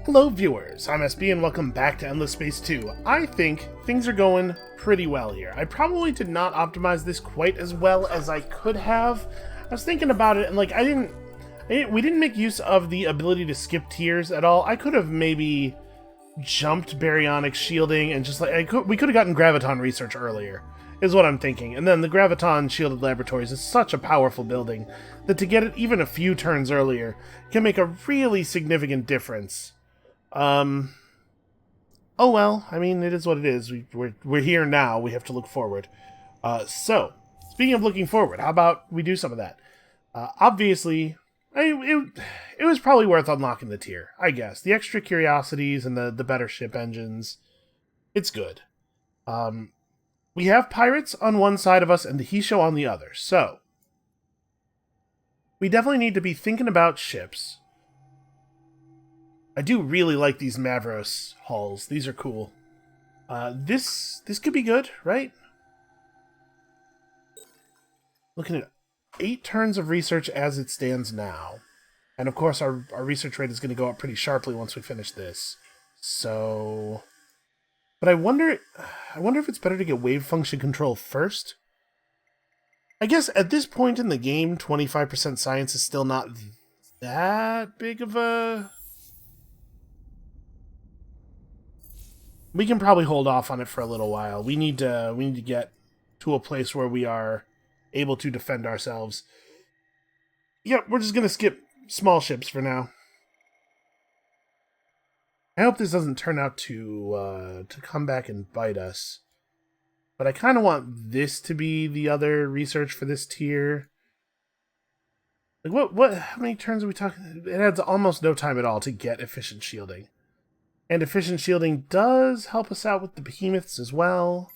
Hello viewers, I'm SB and welcome back to Endless Space 2. I think things are going pretty well here. I probably did not optimize this quite as well as I could have. I was thinking about it and like we didn't make use of the ability to skip tiers at all. I could have maybe jumped baryonic shielding and just like we could have gotten graviton research earlier, is what I'm thinking. And then the graviton shielded laboratories is such a powerful building that to get it even a few turns earlier can make a really significant difference. Oh well, I mean, it is what it is. We're here now, we have to look forward. So, speaking of looking forward, how about we do some of that? Obviously, it was probably worth unlocking the tier, I guess. The extra curiosities and the better ship engines, it's good. We have pirates on one side of us and the Hisho on the other, so we definitely need to be thinking about ships. I do really like these Mavros hulls. These are cool. This could be good, right? Looking at 8 turns of research as it stands now. And of course our research rate is going to go up pretty sharply once we finish this. So... But I wonder if it's better to get wave function control first? I guess at this point in the game, 25% science is still not that big of a... We can probably hold off on it for a little while. We need to get to a place where we are able to defend ourselves. Yep, we're just gonna skip small ships for now. I hope this doesn't turn out to come back and bite us. But I kind of want this to be the other research for this tier. Like how many turns are we talking? It adds almost no time at all to get efficient shielding. And efficient shielding does help us out with the behemoths as well.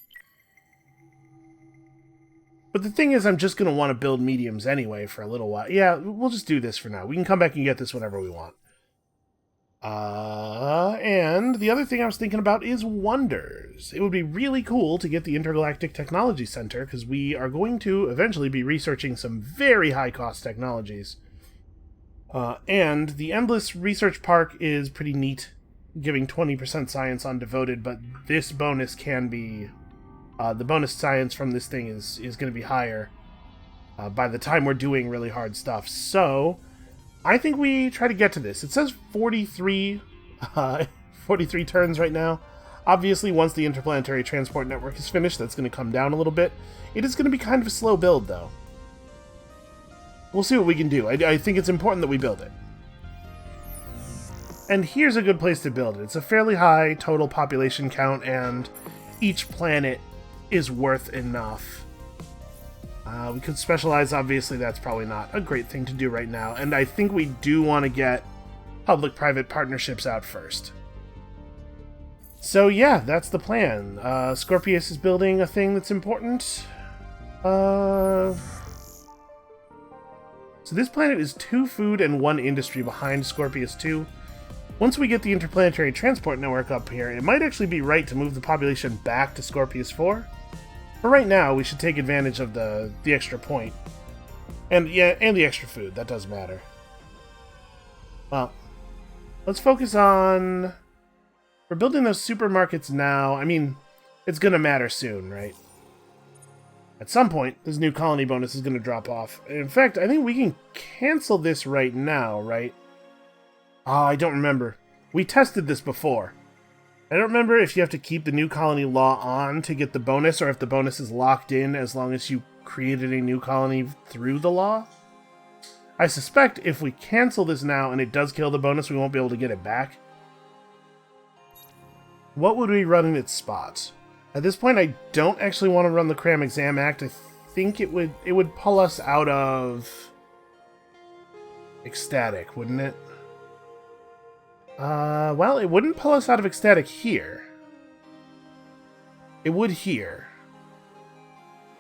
But the thing is, I'm just going to want to build mediums anyway for a little while. Yeah, we'll just do this for now. We can come back and get this whenever we want. And the other thing I was thinking about is wonders. It would be really cool to get the Intergalactic Technology Center, because we are going to eventually be researching some very high-cost technologies. And the Endless Research Park is pretty neat, giving 20% science on devoted, but this bonus can be... the bonus science from this thing is going to be higher by the time we're doing really hard stuff. So, I think we try to get to this. It says 43 turns right now. Obviously, once the interplanetary transport network is finished, that's going to come down a little bit. It is going to be kind of a slow build, though. We'll see what we can do. I think it's important that we build it. And here's a good place to build it. It's a fairly high total population count, and each planet is worth enough. We could specialize, obviously that's probably not a great thing to do right now, and I think we do want to get public-private partnerships out first. So yeah, that's the plan. Scorpius is building a thing that's important. So this planet is 2 food and 1 industry behind Scorpius 2. Once we get the interplanetary transport network up here, it might actually be right to move the population back to Scorpius 4. But right now, we should take advantage of the extra point. And the extra food. That does matter. Well, let's focus on... We're building those supermarkets now. I mean, it's going to matter soon, right? At some point, this new colony bonus is going to drop off. In fact, I think we can cancel this right now, right? Oh, I don't remember. We tested this before. I don't remember if you have to keep the new colony law on to get the bonus, or if the bonus is locked in as long as you created a new colony through the law. I suspect if we cancel this now and it does kill the bonus, we won't be able to get it back. What would we run in its spot? At this point, I don't actually want to run the Cram Exam Act. I think it would pull us out of Ecstatic, wouldn't it? Well, it wouldn't pull us out of Ecstatic here. It would here.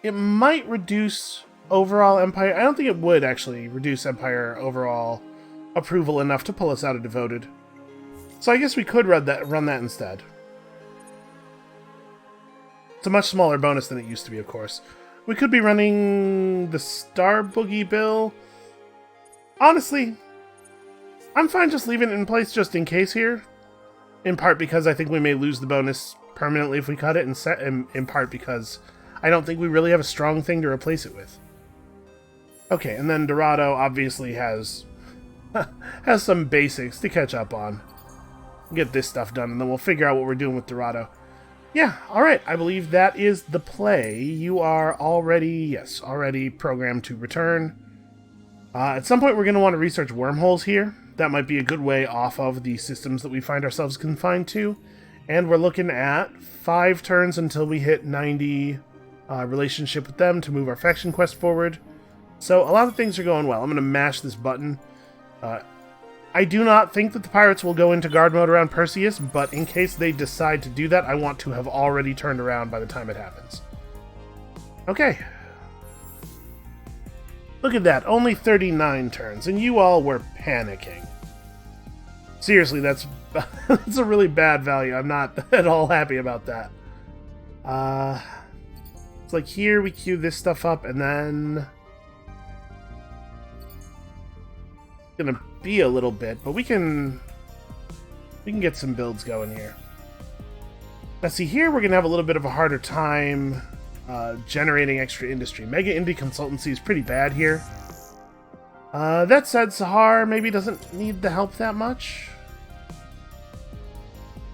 It might reduce overall Empire... I don't think it would, actually, reduce Empire overall approval enough to pull us out of Devoted. So I guess we could run that instead. It's a much smaller bonus than it used to be, of course. We could be running the Star Boogie bill. Honestly... I'm fine just leaving it in place just in case here. In part because I think we may lose the bonus permanently if we cut it, and in part because I don't think we really have a strong thing to replace it with. Okay, and then Dorado obviously has has some basics to catch up on. Get this stuff done, and then we'll figure out what we're doing with Dorado. Yeah, alright, I believe that is the play. You are already programmed to return. At some point we're going to want to research wormholes here. That might be a good way off of the systems that we find ourselves confined to. And we're looking at 5 turns until we hit 90 relationship with them to move our faction quest forward. So a lot of things are going well. I'm going to mash this button. I do not think that the pirates will go into guard mode around Perseus, but in case they decide to do that, I want to have already turned around by the time it happens. Okay. Look at that, only 39 turns, and you all were panicking. Seriously, that's a really bad value. I'm not at all happy about that. It's like here we queue this stuff up, and then it's gonna be a little bit, but we can get some builds going here. Now see, here we're gonna have a little bit of a harder time generating extra industry. Mega Indie Consultancy is pretty bad here. That said, Sahar maybe doesn't need the help that much.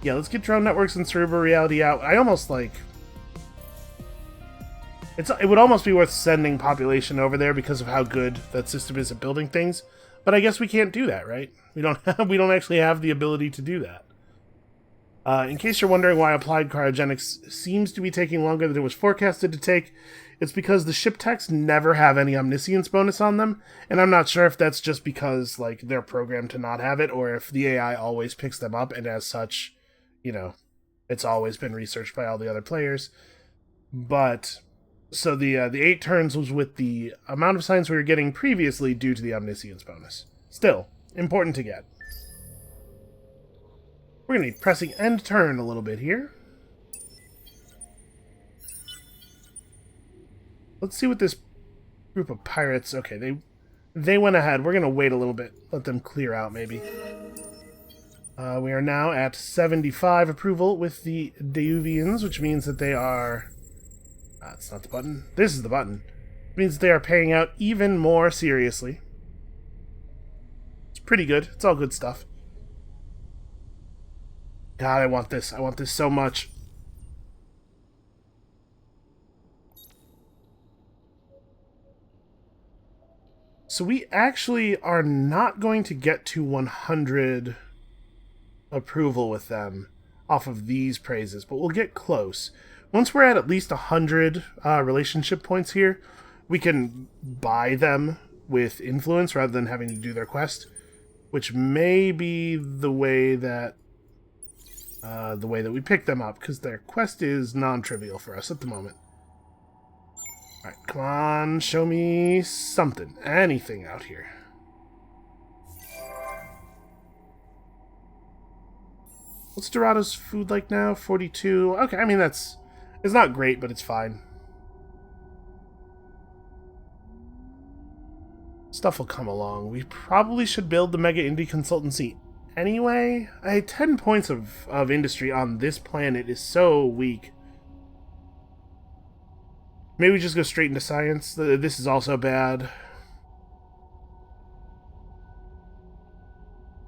Yeah, let's get drone networks and cerebral reality out. I almost like... It would almost be worth sending population over there because of how good that system is at building things. But I guess we can't do that, right? We don't actually have the ability to do that. In case you're wondering why applied cryogenics seems to be taking longer than it was forecasted to take, it's because the ship techs never have any omniscience bonus on them, and I'm not sure if that's just because like they're programmed to not have it, or if the AI always picks them up, and as such, you know, it's always been researched by all the other players. But so the 8 turns was with the amount of science we were getting previously due to the omniscience bonus. Still, important to get. We're going to be pressing end turn a little bit here. Let's see what this group of pirates... Okay, they went ahead. We're going to wait a little bit. Let them clear out, maybe. We are now at 75 approval with the Deuvians, which means that they are... That's not the button. This is the button. It means they are paying out even more seriously. It's pretty good. It's all good stuff. God, I want this. I want this so much. So we actually are not going to get to 100 approval with them off of these praises, but we'll get close. Once we're at least 100 relationship points here, we can buy them with influence rather than having to do their quest, which may be the way that we pick them up, because their quest is non-trivial for us at the moment. Alright, come on, show me something. Anything out here. What's Dorado's food like now? 42. Okay, I mean, it's not great, but it's fine. Stuff will come along. We probably should build the Mega Indie Consultancy anyway. 10 points of industry on this planet is so weak. Maybe we just go straight into science. This is also bad.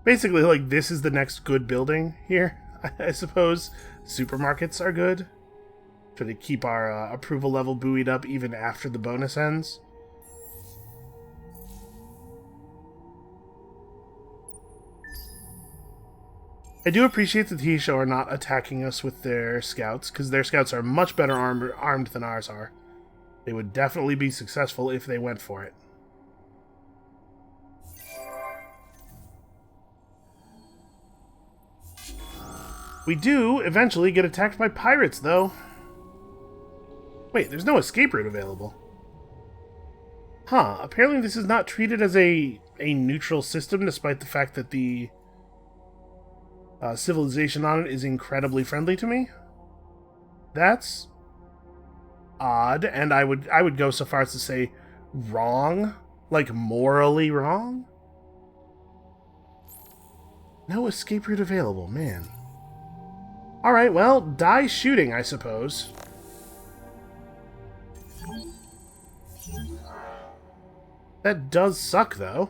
Basically, like, this is the next good building here, I suppose. Supermarkets are good. Try to keep our approval level buoyed up even after the bonus ends. I do appreciate that the Hisho are not attacking us with their scouts, because their scouts are much better armed than ours are. They would definitely be successful if they went for it. We do eventually get attacked by pirates, though. Wait, there's no escape route available. Huh, apparently this is not treated as a neutral system, despite the fact that the civilization on it is incredibly friendly to me. That's odd, and I would go so far as to say wrong, like morally wrong. No escape route available, man. Alright, well, die shooting, I suppose. That does suck, though.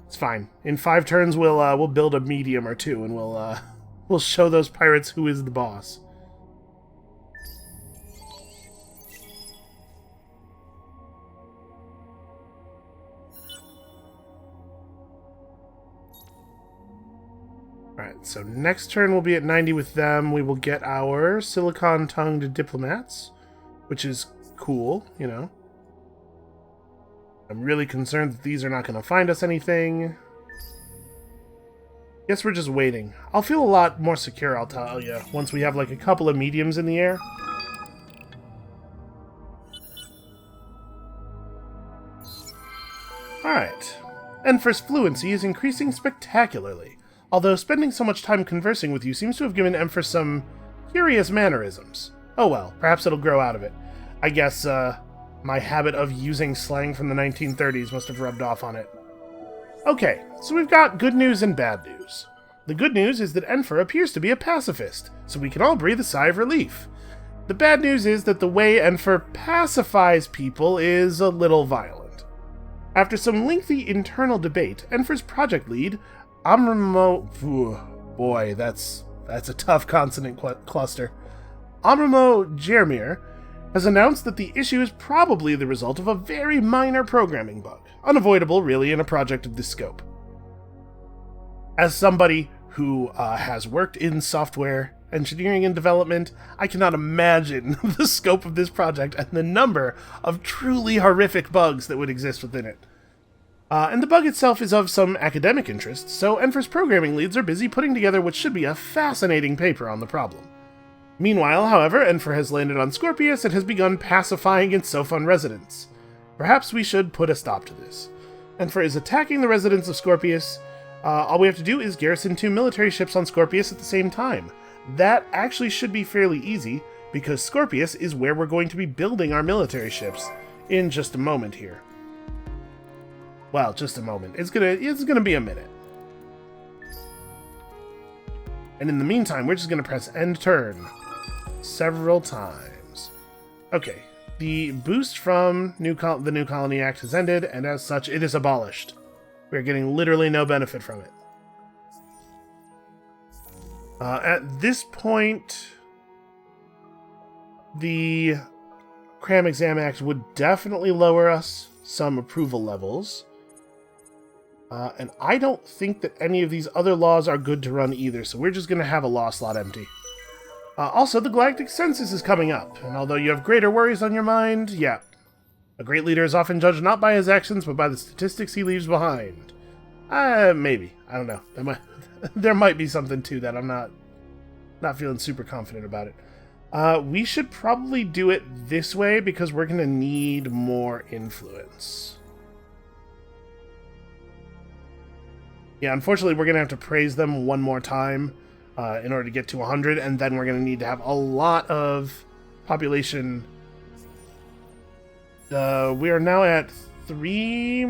It's fine. In 5 turns, we'll build a medium or 2, and we'll show those pirates who is the boss. Alright, so next turn we'll be at 90 with them. We will get our silicon-tongued diplomats, which is cool, you know. I'm really concerned that these are not going to find us anything. Guess we're just waiting. I'll feel a lot more secure, I'll tell you, once we have like a couple of mediums in the air. Alright. Enfer's fluency is increasing spectacularly, although spending so much time conversing with you seems to have given Enfer some curious mannerisms. Oh well, perhaps it'll grow out of it. I guess, my habit of using slang from the 1930s must have rubbed off on it. Okay, so we've got good news and bad news. The good news is that Enfer appears to be a pacifist, so we can all breathe a sigh of relief. The bad news is that the way Enfer pacifies people is a little violent. After some lengthy internal debate, Enfer's project lead, boy, that's a tough consonant cluster. Amramo Jermir has announced that the issue is probably the result of a very minor programming bug, unavoidable really in a project of this scope. As somebody who has worked in software engineering and development, I cannot imagine the scope of this project and the number of truly horrific bugs that would exist within it. And the bug itself is of some academic interest, so Enfer's programming leads are busy putting together what should be a fascinating paper on the problem. Meanwhile, however, Enfer has landed on Scorpius and has begun pacifying its Sophon residents. Perhaps we should put a stop to this. Enfer is attacking the residents of Scorpius. All we have to do is garrison 2 military ships on Scorpius at the same time. That actually should be fairly easy, because Scorpius is where we're going to be building our military ships in just a moment here. Well, just a moment. It's gonna be a minute. And in the meantime, we're just gonna press end turn several times. Okay, the boost from the New Colony Act has ended, and as such, it is abolished. We're getting literally no benefit from it. At this point, the Cram Exam Act would definitely lower us some approval levels. And I don't think that any of these other laws are good to run either, so we're just going to have a law slot empty. Also, the Galactic Census is coming up, and although you have greater worries on your mind, yeah. A great leader is often judged not by his actions, but by the statistics he leaves behind. Maybe. I don't know. There might be something to that. I'm not feeling super confident about it. We should probably do it this way, because we're going to need more influence. Yeah, unfortunately, we're going to have to praise them one more time in order to get to 100, and then we're going to need to have a lot of population. We are now at 3...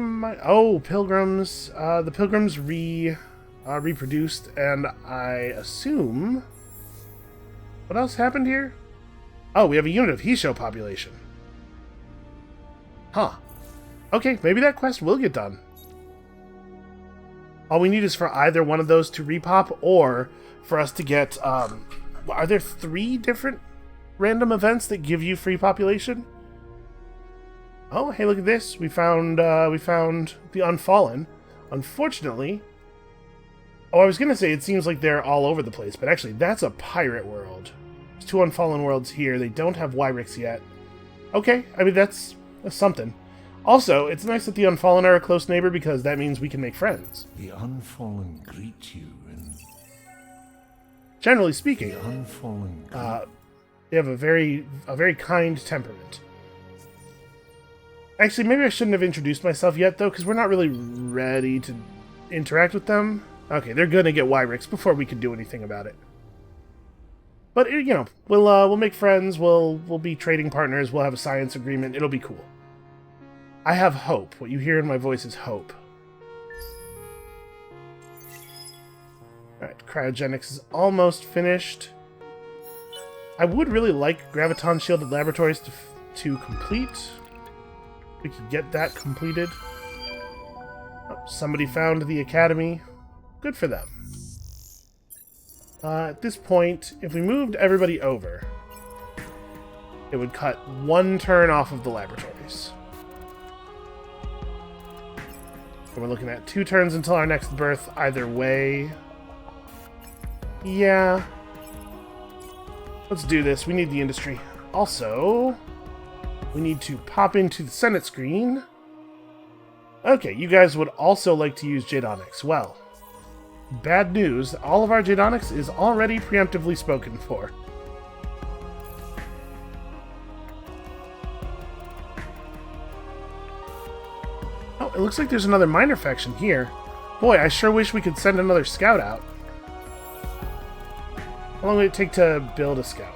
Pilgrims. The Pilgrims reproduced, and I assume... What else happened here? Oh, we have a unit of Hisho population. Huh. Okay, maybe that quest will get done. All we need is for either one of those to repop, or for us to get, are there 3 different random events that give you free population? Oh, hey, look at this. We found the Unfallen. Unfortunately... Oh, I was gonna say it seems like they're all over the place, but actually, that's a pirate world. There's 2 Unfallen worlds here. They don't have Wyrix yet. Okay, I mean, that's something. Also, it's nice that the Unfallen are a close neighbor, because that means we can make friends. The Unfallen greet you, and generally speaking, the Unfallen they have a very kind temperament. Actually, maybe I shouldn't have introduced myself yet, though, because we're not really ready to interact with them. Okay, they're gonna get Wyrix before we can do anything about it. But you know, we'll make friends. We'll be trading partners. We'll have a science agreement. It'll be cool. I have hope. What you hear in my voice is hope. Alright, cryogenics is almost finished. I would really like graviton shielded laboratories to complete. We could get that completed. Oh, somebody found the academy. Good for them. At this point, if we moved everybody over, it would cut 1 turn off of the laboratories. And we're looking at 2 turns until our next birth either way. Yeah. Let's do this. We need the industry. Also, we need to pop into the Senate screen. Okay, you guys would also like to use Jadonics. Well, bad news. All of our Jadonics is already preemptively spoken for. Oh, it looks like there's another minor faction here. Boy, I sure wish we could send another scout out. How long would it take to build a scout?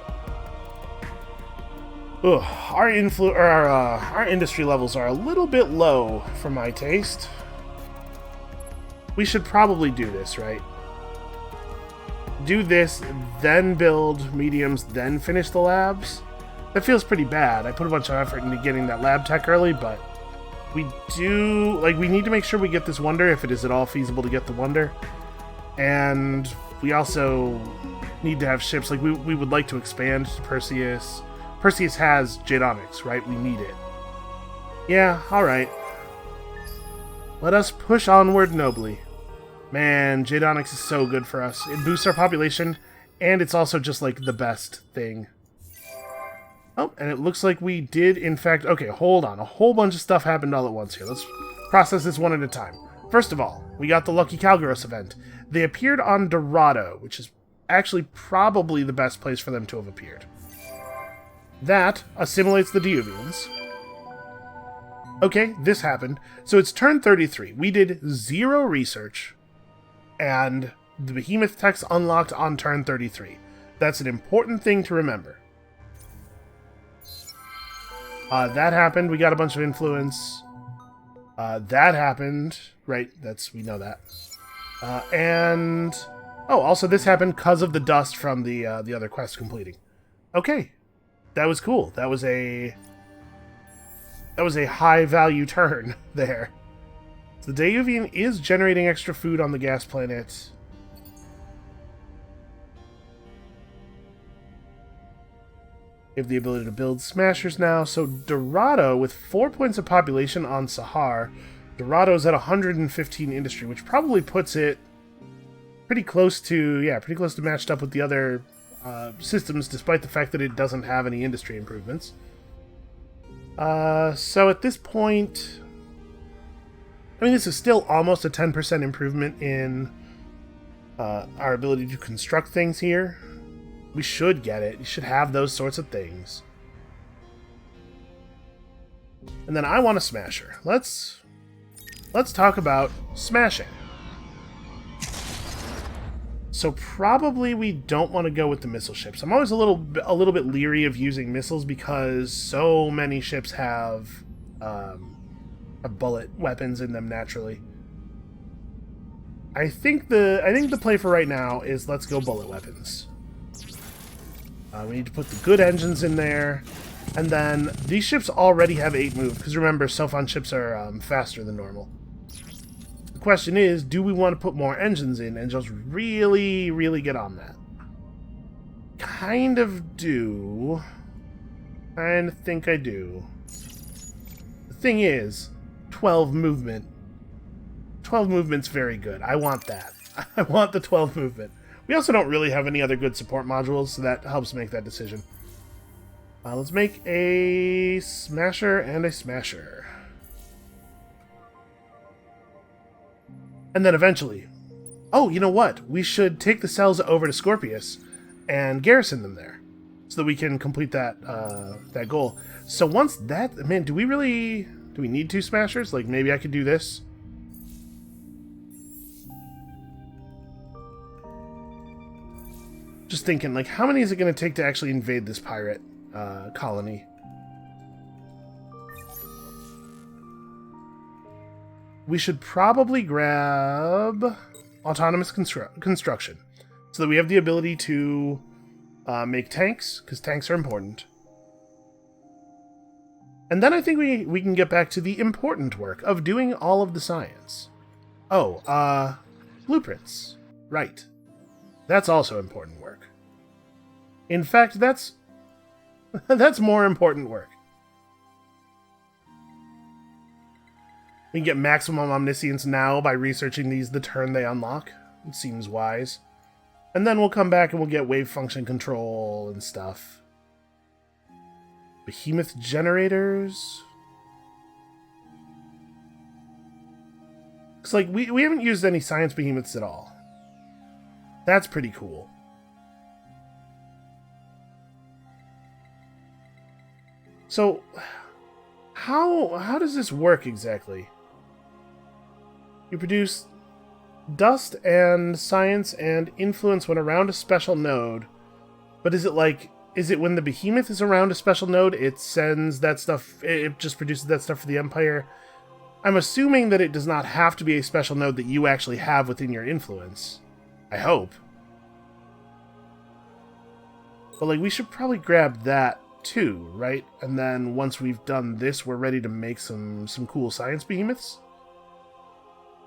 Ugh, our industry levels are a little bit low for my taste. We should probably do this, right? Do this, then build mediums, then finish the labs? That feels pretty bad. I put a bunch of effort into getting that lab tech early, but we need to make sure we get this wonder, if it is at all feasible to get the wonder. And we also need to have ships. Like, we would like to expand to Perseus. Perseus has Jadonics, right? We need it. Yeah, alright. Let us push onward nobly. Man, Jadonics is so good for us. It boosts our population, and it's also just, like, the best thing. Oh, and it looks like we did, in fact... Okay, hold on. A whole bunch of stuff happened all at once here. Let's process this one at a time. First of all, we got the Lucky Calgaros event. They appeared on Dorado, which is actually probably the best place for them to have appeared. That assimilates the Diuvians. Okay, this happened. So it's turn 33. We did 0 research, and the Behemoth tech's unlocked on turn 33. That's an important thing to remember. That happened. We got a bunch of influence. That happened. Right, we know that. And... Oh, also this happened because of the dust from the other quest completing. Okay. That was cool. That was a high-value turn there. So the Diuvian is generating extra food on the gas planet. We have the ability to build smashers now. So Dorado, with 4 points of population on Sahar, Dorado's at 115 industry, which probably puts it pretty close to matched up with the other systems, despite the fact that it doesn't have any industry improvements. So at this point, I mean, this is still almost a 10% improvement in our ability to construct things here. We should get it. You should have those sorts of things. And then I want a smasher. Let's talk about smashing. So probably we don't want to go with the missile ships. I'm always a little bit leery of using missiles because so many ships have bullet weapons in them naturally. I think the play for right now is let's go bullet weapons. We need to put the good engines in there, and then these ships already have 8 move because remember, Sophon ships are faster than normal. The question is, do we want to put more engines in and just really, really get on that? Kind of do. Kind of think I do. The thing is, 12 movement. 12 movement's very good. I want that. I want the 12 movement. We also don't really have any other good support modules, so that helps make that decision. Let's make a smasher and a smasher. And then eventually... Oh, you know what? We should take the cells over to Scorpius and garrison them there, so that we can complete that that goal. So once that... Man, do we need 2 smashers? Like, maybe I could do this? Just thinking, like, how many is it going to take to actually invade this pirate colony? We should probably grab autonomous construction, so that we have the ability to make tanks, because tanks are important. And then I think we can get back to the important work of doing all of the science. Oh, blueprints. Right. That's also important work. In fact, that's more important work. We can get maximum omniscience now by researching these the turn they unlock. It seems wise. And then we'll come back and we'll get wave function control and stuff. Behemoth generators. Looks like we haven't used any science behemoths at all. That's pretty cool. So, how does this work exactly? You produce dust and science and influence when around a special node. But is it when the behemoth is around a special node, it sends that stuff, it just produces that stuff for the Empire? I'm assuming that it does not have to be a special node that you actually have within your influence. I hope. But like, we should probably grab that too, right? And then once we've done this, we're ready to make some cool science behemoths.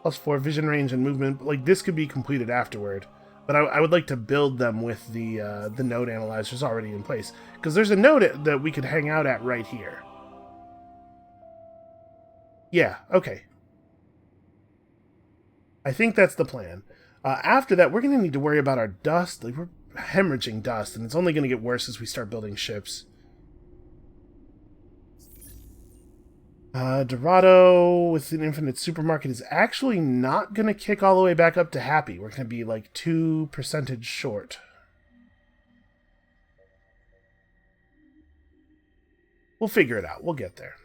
+4 vision range and movement. Like, this could be completed afterward, but I would like to build them with the node analyzers already in place, because there's a node that we could hang out at right here. Yeah, okay. I think that's the plan. After that, we're going to need to worry about our dust. Like, we're hemorrhaging dust, and it's only going to get worse as we start building ships. Dorado with an infinite supermarket is actually not going to kick all the way back up to happy. We're going to be like 2% short. We'll figure it out. We'll get there.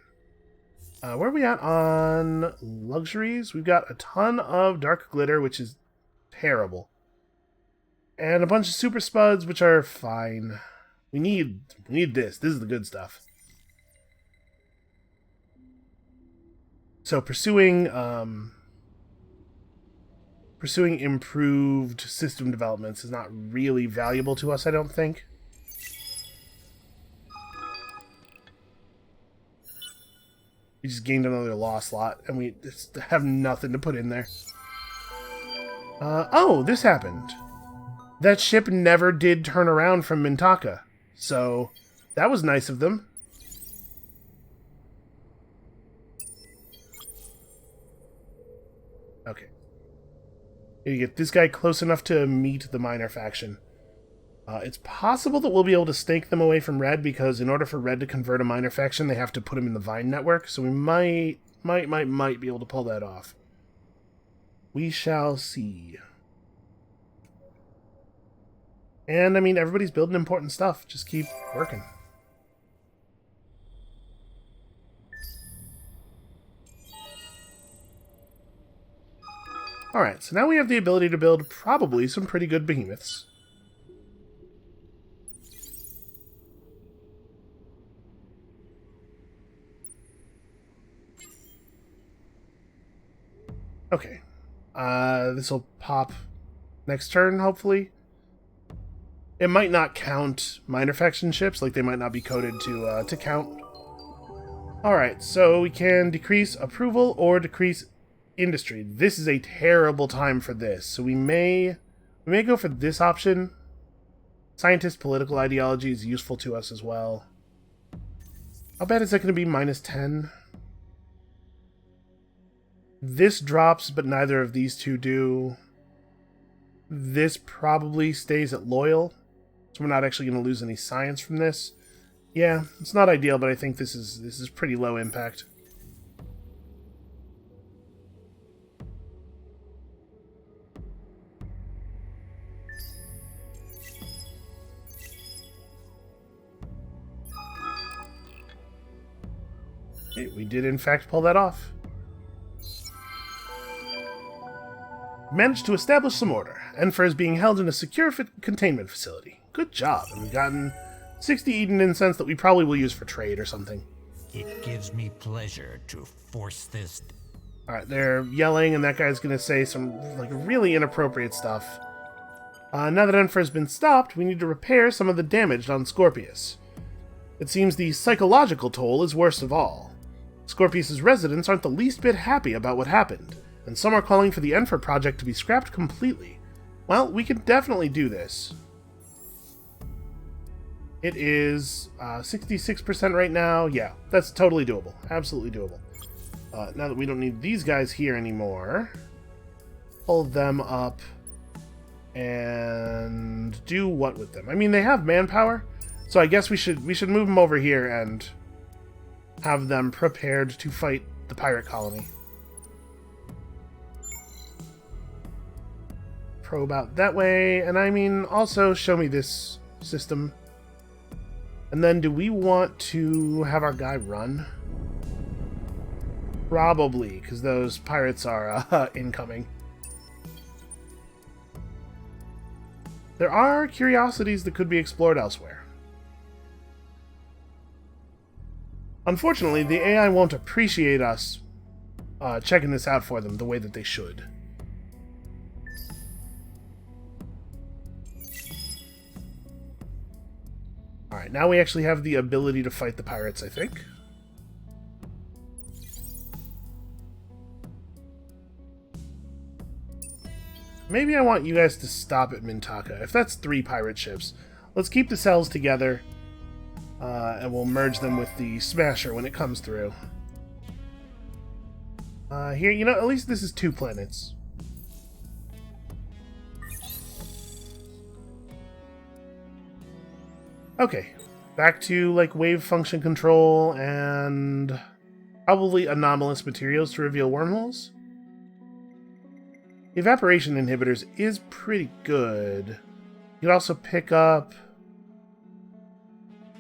Where are we at on luxuries? We've got a ton of dark glitter, which is terrible. And a bunch of super spuds, which are fine. We need this. This is the good stuff. So pursuing improved system developments is not really valuable to us, I don't think. We just gained another law slot, and we just have nothing to put in there. Oh, this happened. That ship never did turn around from Mintaka, so that was nice of them. Okay. You get this guy close enough to meet the minor faction. It's possible that we'll be able to snake them away from Red, because in order for Red to convert a minor faction, they have to put him in the Vine network, so we might be able to pull that off. We shall see. And, I mean, everybody's building important stuff. Just keep working. Alright, so now we have the ability to build probably some pretty good behemoths. Okay. This will pop next turn, hopefully. It might not count minor faction ships, like they might not be coded to count. Alright, so we can decrease approval or decrease industry. This is a terrible time for this, so we may go for this option. Scientist political ideology is useful to us as well. How bad is that going to be? -10? This drops, but neither of these two do. This probably stays at loyal, so we're not actually going to lose any science from this. Yeah, it's not ideal, but I think this is pretty low impact. We did in fact pull that off. Managed to establish some order. Enfer is being held in a secure containment facility. Good job, and we've gotten 60 Eden incense that we probably will use for trade or something. It gives me pleasure to force this. Alright, they're yelling, and that guy's gonna say some, like, really inappropriate stuff. Now that Enfer's been stopped, we need to repair some of the damage on Scorpius. It seems the psychological toll is worst of all. Scorpius's residents aren't the least bit happy about what happened, and some are calling for the Enfer project to be scrapped completely. Well, we can definitely do this. It is 66% right now. Yeah, that's totally doable. Absolutely doable. Now that we don't need these guys here anymore, pull them up and do what with them? I mean, they have manpower, so I guess we should move them over here and have them prepared to fight the pirate colony. Probe out that way, and I mean, also show me this system. And then do we want to have our guy run? Probably, because those pirates are incoming. There are curiosities that could be explored elsewhere. Unfortunately, the AI won't appreciate us checking this out for them the way that they should. Alright, now we actually have the ability to fight the pirates, I think. Maybe I want you guys to stop at Mintaka. If that's 3 pirate ships, let's keep the cells together, and we'll merge them with the Smasher when it comes through. Here, you know, at least this is 2 planets. Okay, back to, like, wave function control and probably anomalous materials to reveal wormholes. Evaporation inhibitors is pretty good. You can also pick up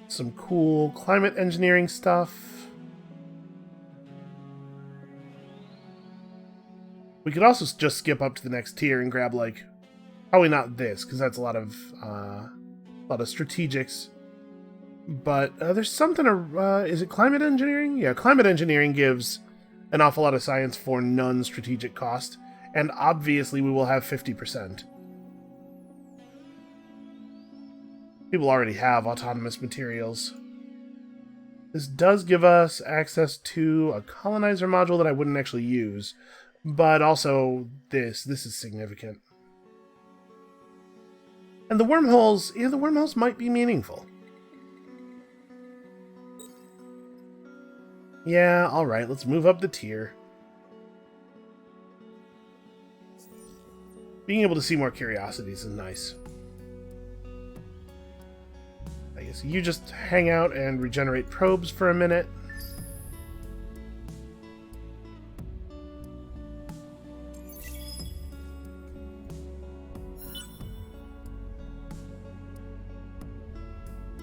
some cool climate engineering stuff. We could also just skip up to the next tier and grab, like, probably not this, because that's a lot of strategics. But there's something, is it climate engineering? Yeah, climate engineering gives an awful lot of science for non-strategic cost. And obviously we will have 50%. People already have autonomous materials. This does give us access to a colonizer module that I wouldn't actually use. But also this is significant. And the wormholes, yeah, the wormholes might be meaningful. Yeah, alright, let's move up the tier. Being able to see more curiosities is nice. I guess you just hang out and regenerate probes for a minute.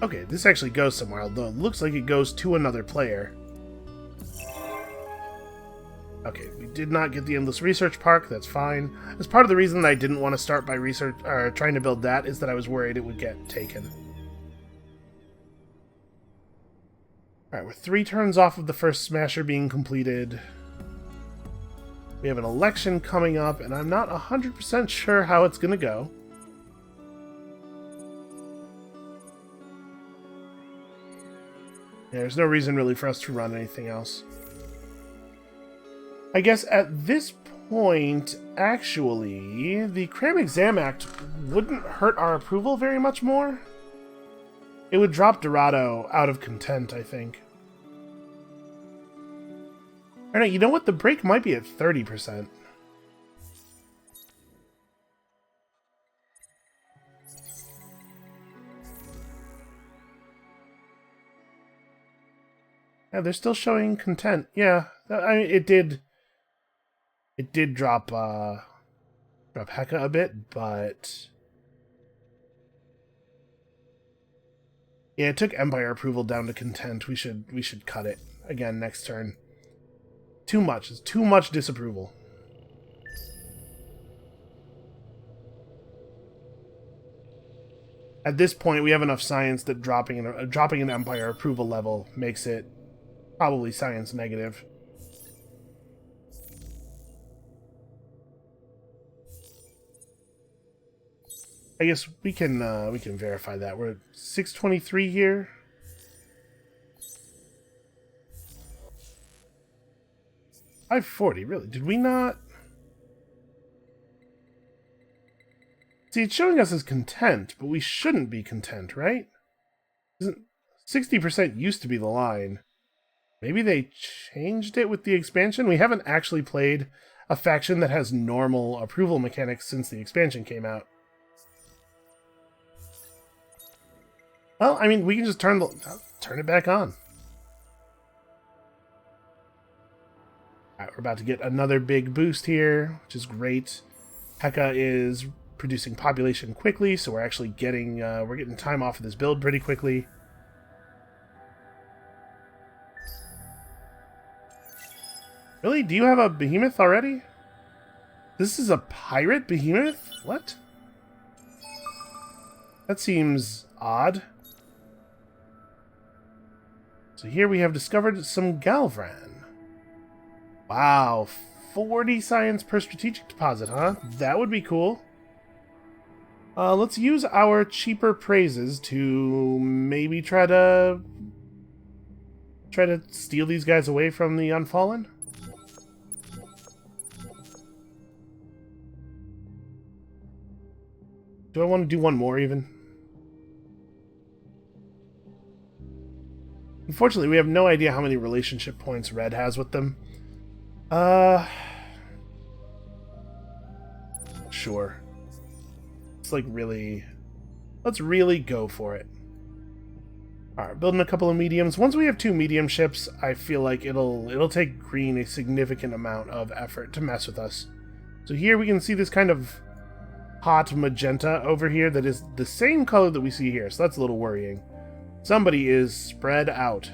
Okay, this actually goes somewhere, although it looks like it goes to another player. Okay, we did not get the Endless Research Park, that's fine. As part of the reason that I didn't want to start by research or trying to build that is that I was worried it would get taken. Alright, we're 3 turns off of the first Smasher being completed. We have an election coming up, and I'm not 100% sure how it's going to go. Yeah, there's no reason really for us to run anything else. I guess at this point, actually, the Cram Exam Act wouldn't hurt our approval very much more. It would drop Dorado out of content, I think. Alright, you know what? The break might be at 30%. Yeah, they're still showing content. Yeah, I mean, it did drop Heka a bit, but yeah, it took Empire approval down to content. We should cut it again next turn. Too much. It's too much disapproval. At this point, we have enough science that dropping an Empire approval level makes it probably science negative. I guess we can verify that. We're at 623 here. $540, really? Did we not? See, it's showing us as content, but we shouldn't be content, right? Isn't 60% used to be the line? Maybe they changed it with the expansion? We haven't actually played a faction that has normal approval mechanics since the expansion came out. Well, I mean, we can just turn it back on. Alright, we're about to get another big boost here, which is great. Heka is producing population quickly, so we're actually getting time off of this build pretty quickly. Really? Do you have a Behemoth already? This is a pirate Behemoth? What? That seems odd. So here we have discovered some Galvran. Wow, 40 science per strategic deposit, huh? That would be cool. Let's use our cheaper praises to maybe try to steal these guys away from the Unfallen. Do I want to do one more even? Unfortunately, we have no idea how many relationship points Red has with them. Sure. It's like really... Let's really go for it. Alright, building a couple of mediums. Once we have 2 medium ships, I feel like it'll take Green a significant amount of effort to mess with us. So here we can see this kind of hot magenta over here that is the same color that we see here, so that's a little worrying. Somebody is spread out.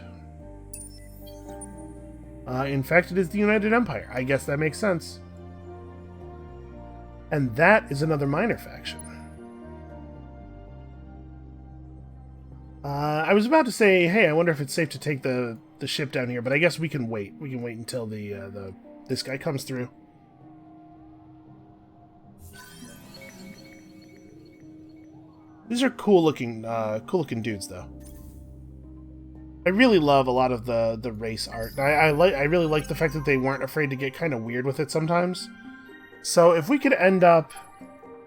In fact, it is the United Empire. I guess that makes sense. And that is another minor faction. I was about to say, hey, I wonder if it's safe to take the ship down here, but I guess we can wait. We can wait until this guy comes through. These are cool looking dudes, though. I really love a lot of the race art. I really like the fact that they weren't afraid to get kind of weird with it sometimes. So if we could end up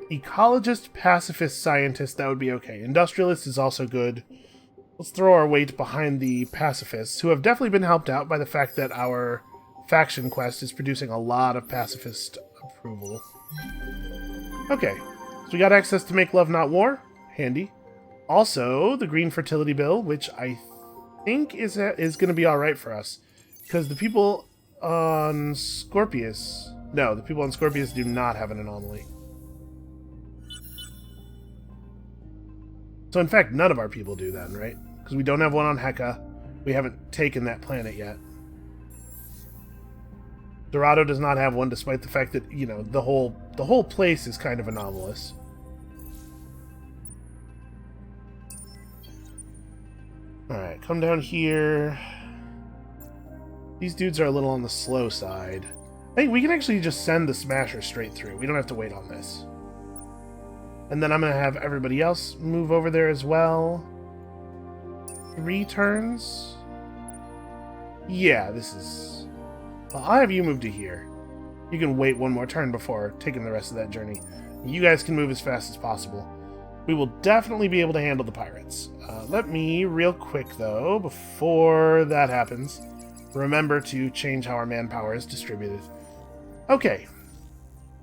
ecologist, pacifist, scientist, that would be okay. Industrialist is also good. Let's throw our weight behind the pacifists, who have definitely been helped out by the fact that our faction quest is producing a lot of pacifist approval. Okay, so we got access to Make Love Not War. Handy. Also, the Green Fertility Bill, which I think is going to be alright for us. Because the people on Scorpius... No, the people on Scorpius do not have an anomaly. So in fact, none of our people do then, right? Because we don't have one on Heka. We haven't taken that planet yet. Dorado does not have one, despite the fact that, you know, the whole place is kind of anomalous. Alright, come down here. These dudes are a little on the slow side. I think we can actually just send the Smasher straight through. We don't have to wait on this. And then I'm going to have everybody else move over there as well. 3 turns? Yeah, this is... Well, I'll have you move to here. You can wait one more turn before taking the rest of that journey. You guys can move as fast as possible. We will definitely be able to handle the pirates. Let me, real quick though, before that happens, remember to change how our manpower is distributed. Okay,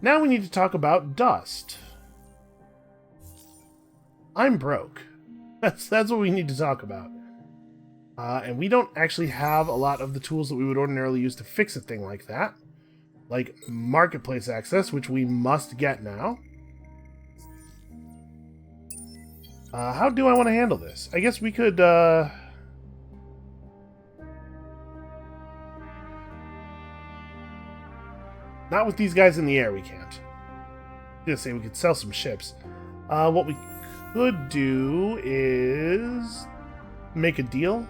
now we need to talk about dust. I'm broke. That's what we need to talk about. And we don't actually have a lot of the tools that we would ordinarily use to fix a thing like that. Like marketplace access, which we must get now. How do I want to handle this? I guess we could, not with these guys in the air, we can't. I'm gonna say we could sell some ships. What we could do is make a deal.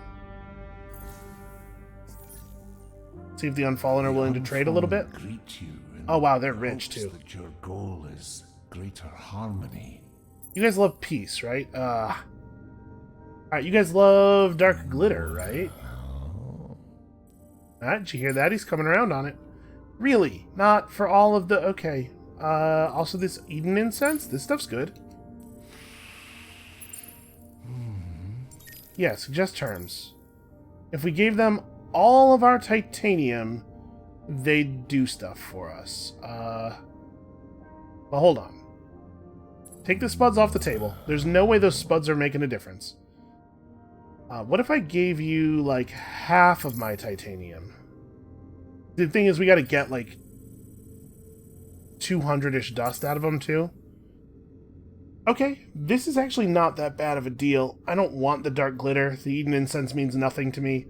See if the Unfallen are willing to trade a little bit. Oh wow, they're rich too. That your goal is greater harmony. You guys love peace, right? Alright, you guys love dark glitter, right? Alright, did you hear that? He's coming around on it. Really? Not for all of the... Okay. Also this Eden incense? This stuff's good. Yeah, suggest terms. If we gave them all of our titanium, they'd do stuff for us. Well, hold on. Take the spuds off the table. There's no way those spuds are making a difference. What if I gave you, like, half of my titanium? The thing is, we gotta get, like, 200-ish dust out of them, too. Okay, this is actually not that bad of a deal. I don't want the dark glitter. The Eden incense means nothing to me.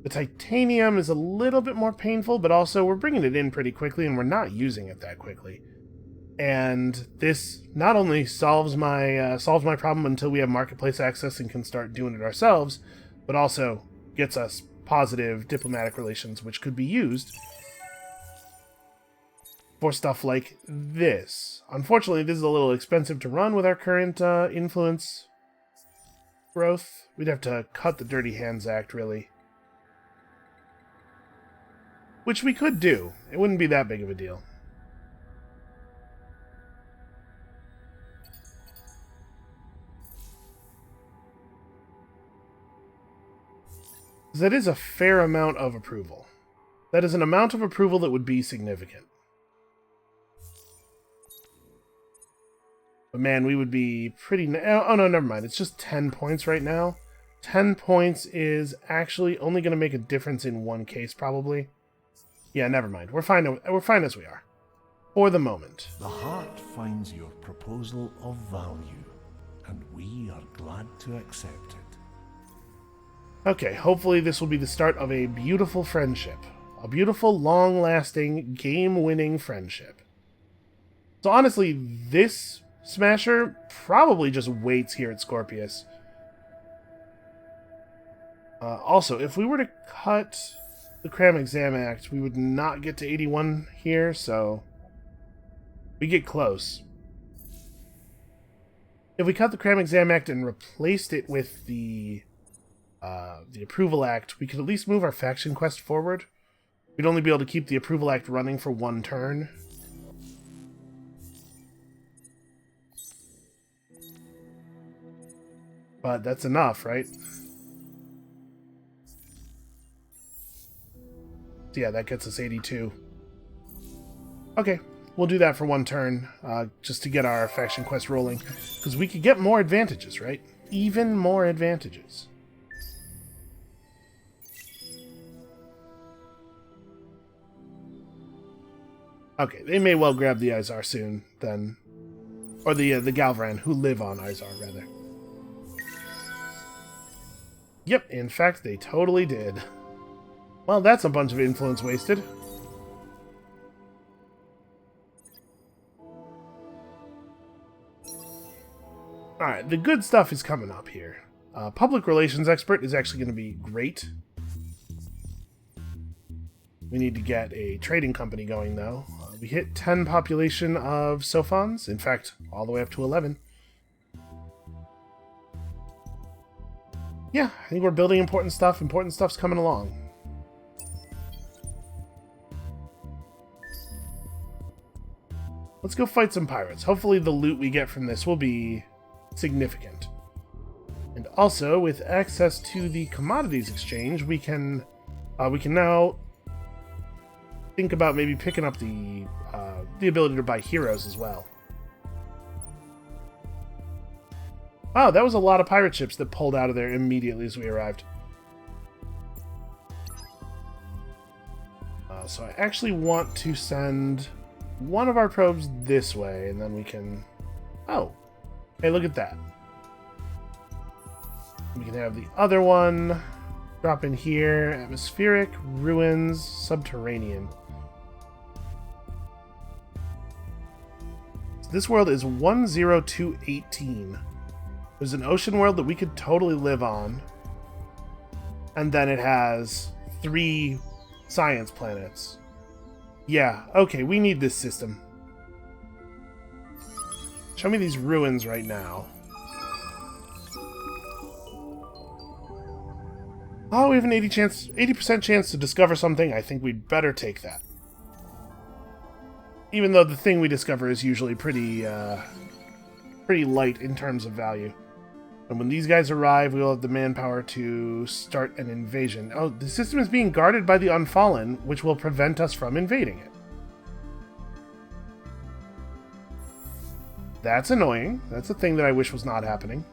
The titanium is a little bit more painful, but also we're bringing it in pretty quickly, and we're not using it that quickly. And this not only solves my problem until we have marketplace access and can start doing it ourselves, but also gets us positive diplomatic relations, which could be used for stuff like this. Unfortunately, this is a little expensive to run with our current influence growth. We'd have to cut the Dirty Hands Act, really. Which we could do. It wouldn't be that big of a deal. That is a fair amount of approval. That is an amount of approval that would be significant. But man, we would be pretty... Oh no, never mind. It's just 10 points right now. 10 points is actually only going to make a difference in one case, probably. Yeah, never mind. We're fine as we are. For the moment. The heart finds your proposal of value, and we are glad to accept it. Okay, hopefully this will be the start of a beautiful friendship. A beautiful, long-lasting, game-winning friendship. So honestly, this Smasher probably just waits here at Scorpius. Also, if we were to cut the Cram Exam Act, we would not get to 81 here, so we get close. If we cut the Cram Exam Act and replaced it with the Approval Act, we could at least move our faction quest forward. We'd only be able to keep the Approval Act running for one turn. But that's enough, right? So yeah, that gets us 82. Okay, we'll do that for one turn, just to get our faction quest rolling. Because we could get more advantages, right? Even more advantages. Okay, they may well grab the Izar soon, then. Or the Galvran, who live on Izar, rather. Yep, in fact, they totally did. Well, that's a bunch of influence wasted. Alright, the good stuff is coming up here. Public relations expert is actually going to be great. We need to get a trading company going, though. We hit 10 population of Sophons. In fact, all the way up to 11. Yeah, I think we're building important stuff. Important stuff's coming along. Let's go fight some pirates. Hopefully the loot we get from this will be significant. And also, with access to the commodities exchange, we can now think about maybe picking up the ability to buy heroes as well. Wow, that was a lot of pirate ships that pulled out of there immediately as we arrived. So I actually want to send one of our probes this way, and then we can... Oh, hey, look at that. We can have the other one drop in here. Atmospheric, ruins, subterranean. So this world is 10218. There's an ocean world that we could totally live on. And then it has 3 science planets. Yeah, okay, we need this system. Show me these ruins right now. Oh, we have an 80% chance to discover something. I think we'd better take that. Even though the thing we discover is usually pretty light in terms of value. And when these guys arrive, we'll have the manpower to start an invasion. Oh, the system is being guarded by the Unfallen, which will prevent us from invading it. That's annoying. That's a thing that I wish was not happening.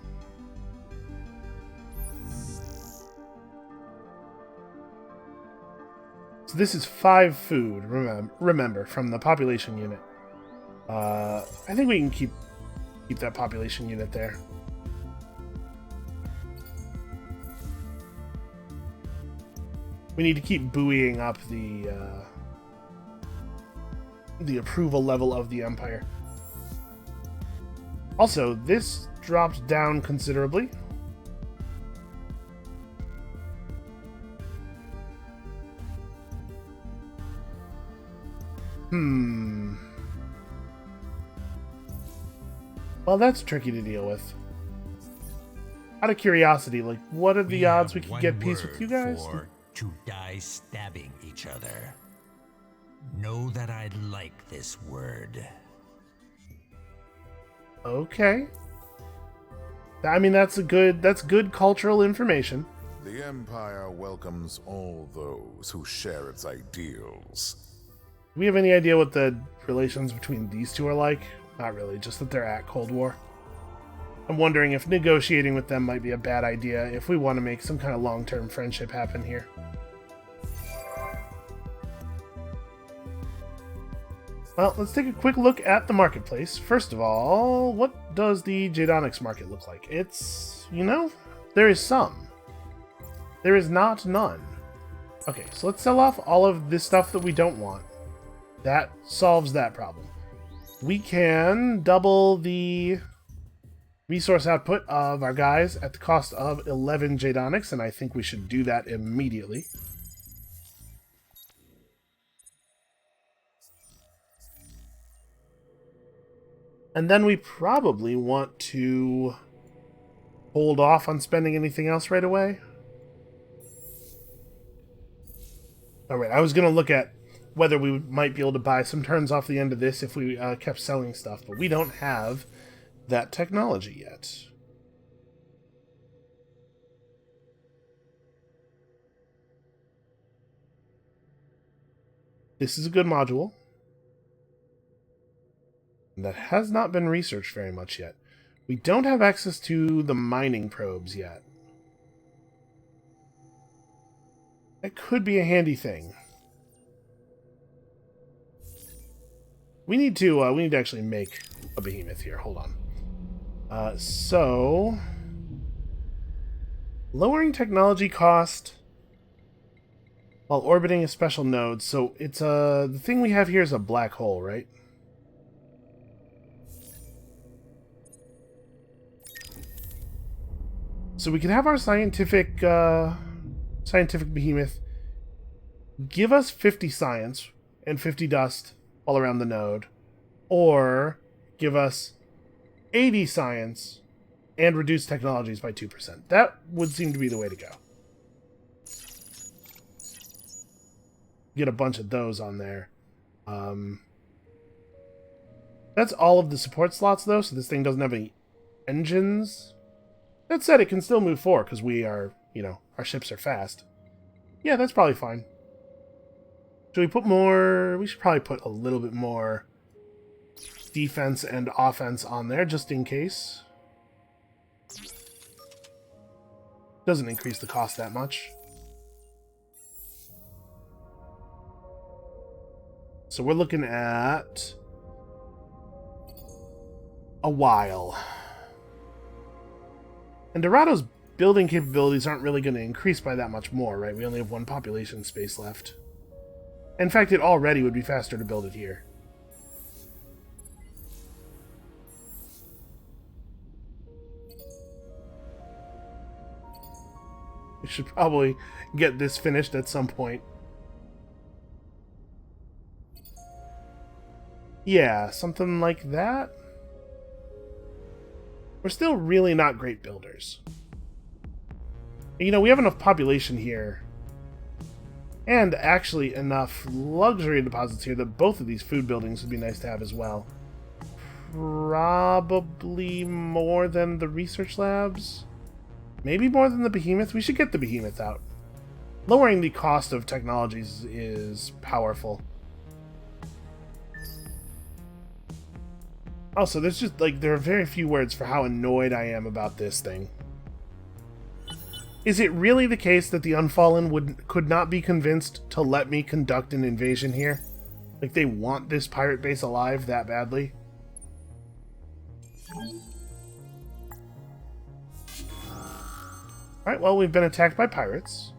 So this is 5 food, remember, from the population unit. I think we can keep that population unit there. We need to keep buoying up the approval level of the Empire. Also, this dropped down considerably. Well, that's tricky to deal with. Out of curiosity, like, what are the odds we could get peace with you guys? To die stabbing each other. Know that I like this word. Okay. I mean, that's good cultural information. The Empire welcomes all those who share its ideals. Do we have any idea what the relations between these two are like? Not really, just that they're at Cold War. I'm wondering if negotiating with them might be a bad idea if we want to make some kind of long-term friendship happen here. Well, let's take a quick look at the marketplace. First of all, what does the Jadonics market look like? It's, there is some. There is not none. Okay, so let's sell off all of this stuff that we don't want. That solves that problem. We can double the resource output of our guys at the cost of 11 Jadonics, and I think we should do that immediately. And then we probably want to hold off on spending anything else right away. Alright, I was going to look at whether we might be able to buy some turns off the end of this if we kept selling stuff, but we don't have that technology yet. This is a good module that has not been researched very much yet. We don't have access to the mining probes yet. That could be a handy thing. We need to actually make a behemoth here. Hold on. So lowering technology cost while orbiting a special node. So it's the thing we have here is a black hole, right? So we can have our scientific behemoth give us 50 science and 50 dust all around the node, or give us 80 science and reduce technologies by 2%. That would seem to be the way to go. Get a bunch of those on there. That's all of the support slots, though, so this thing doesn't have any engines. That said, it can still move forward because we are, our ships are fast. Yeah, that's probably fine. Should we put more? We should probably put a little bit more defense and offense on there, just in case. Doesn't increase the cost that much. So we're looking at a while. And Dorado's building capabilities aren't really going to increase by that much more, right? We only have 1 population space left. In fact, it already would be faster to build it here. We should probably get this finished at some point. Yeah, something like that. We're still really not great builders. You know, we have enough population here, and actually enough luxury deposits here that both of these food buildings would be nice to have as well. Probably more than the research labs. Maybe more than the Behemoth. We should get the Behemoth out. Lowering the cost of technologies is powerful. Also, there's just, like, there are very few words for how annoyed I am about this thing. Is it really the case that the Unfallen could not be convinced to let me conduct an invasion here? Like, they want this pirate base alive that badly? Alright, well, we've been attacked by pirates.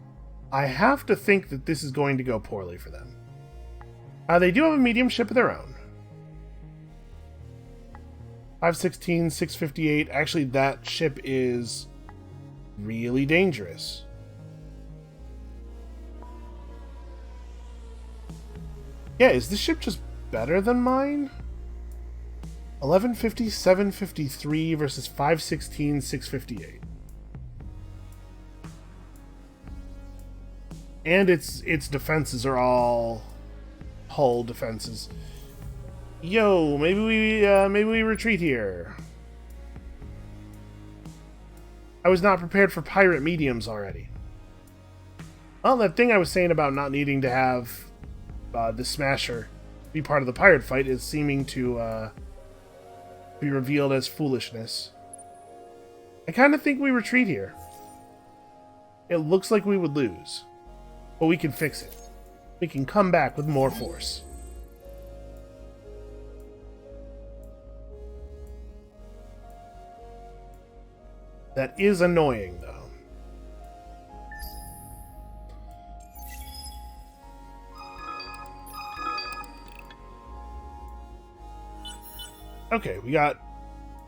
I have to think that this is going to go poorly for them. They do have a medium ship of their own. 516, 658. Actually, that ship is really dangerous. Yeah, is this ship just better than mine? 1150, 753 versus 516, 658. And its defenses are all hull defenses. Yo, maybe we retreat here. I was not prepared for pirate mediums already. Well, that thing I was saying about not needing to have the Smasher be part of the pirate fight is seeming to be revealed as foolishness. I kind of think we retreat here. It looks like we would lose. But we can fix it. We can come back with more force. That is annoying, though. Okay, we got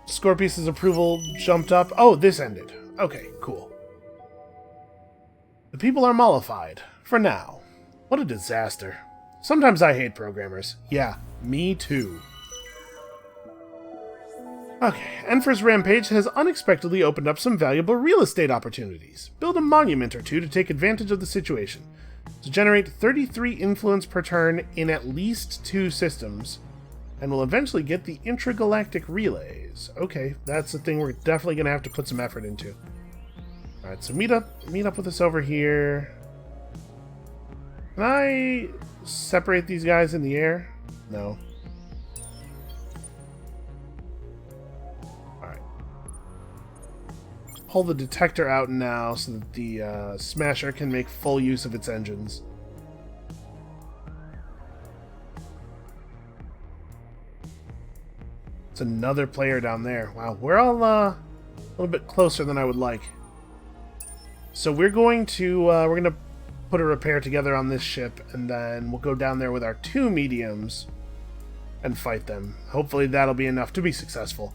Scorpius's approval jumped up. Oh, this ended. Okay, cool. The people are mollified. For now. What a disaster. Sometimes I hate programmers. Yeah, me too. Okay, Enfer's Rampage has unexpectedly opened up some valuable real estate opportunities. Build a monument or two to take advantage of the situation. To generate 33 influence per turn in at least 2 systems, and will eventually get the intragalactic relays. Okay, that's the thing we're definitely going to have to put some effort into. Alright, so meet up with us over here. Can I separate these guys in the air? No. Alright. Pull the detector out now so that the Smasher can make full use of its engines. It's another player down there. Wow, we're all a little bit closer than I would like. So we're going to put a repair together on this ship, and then we'll go down there with our 2 mediums and fight them. Hopefully that'll be enough to be successful.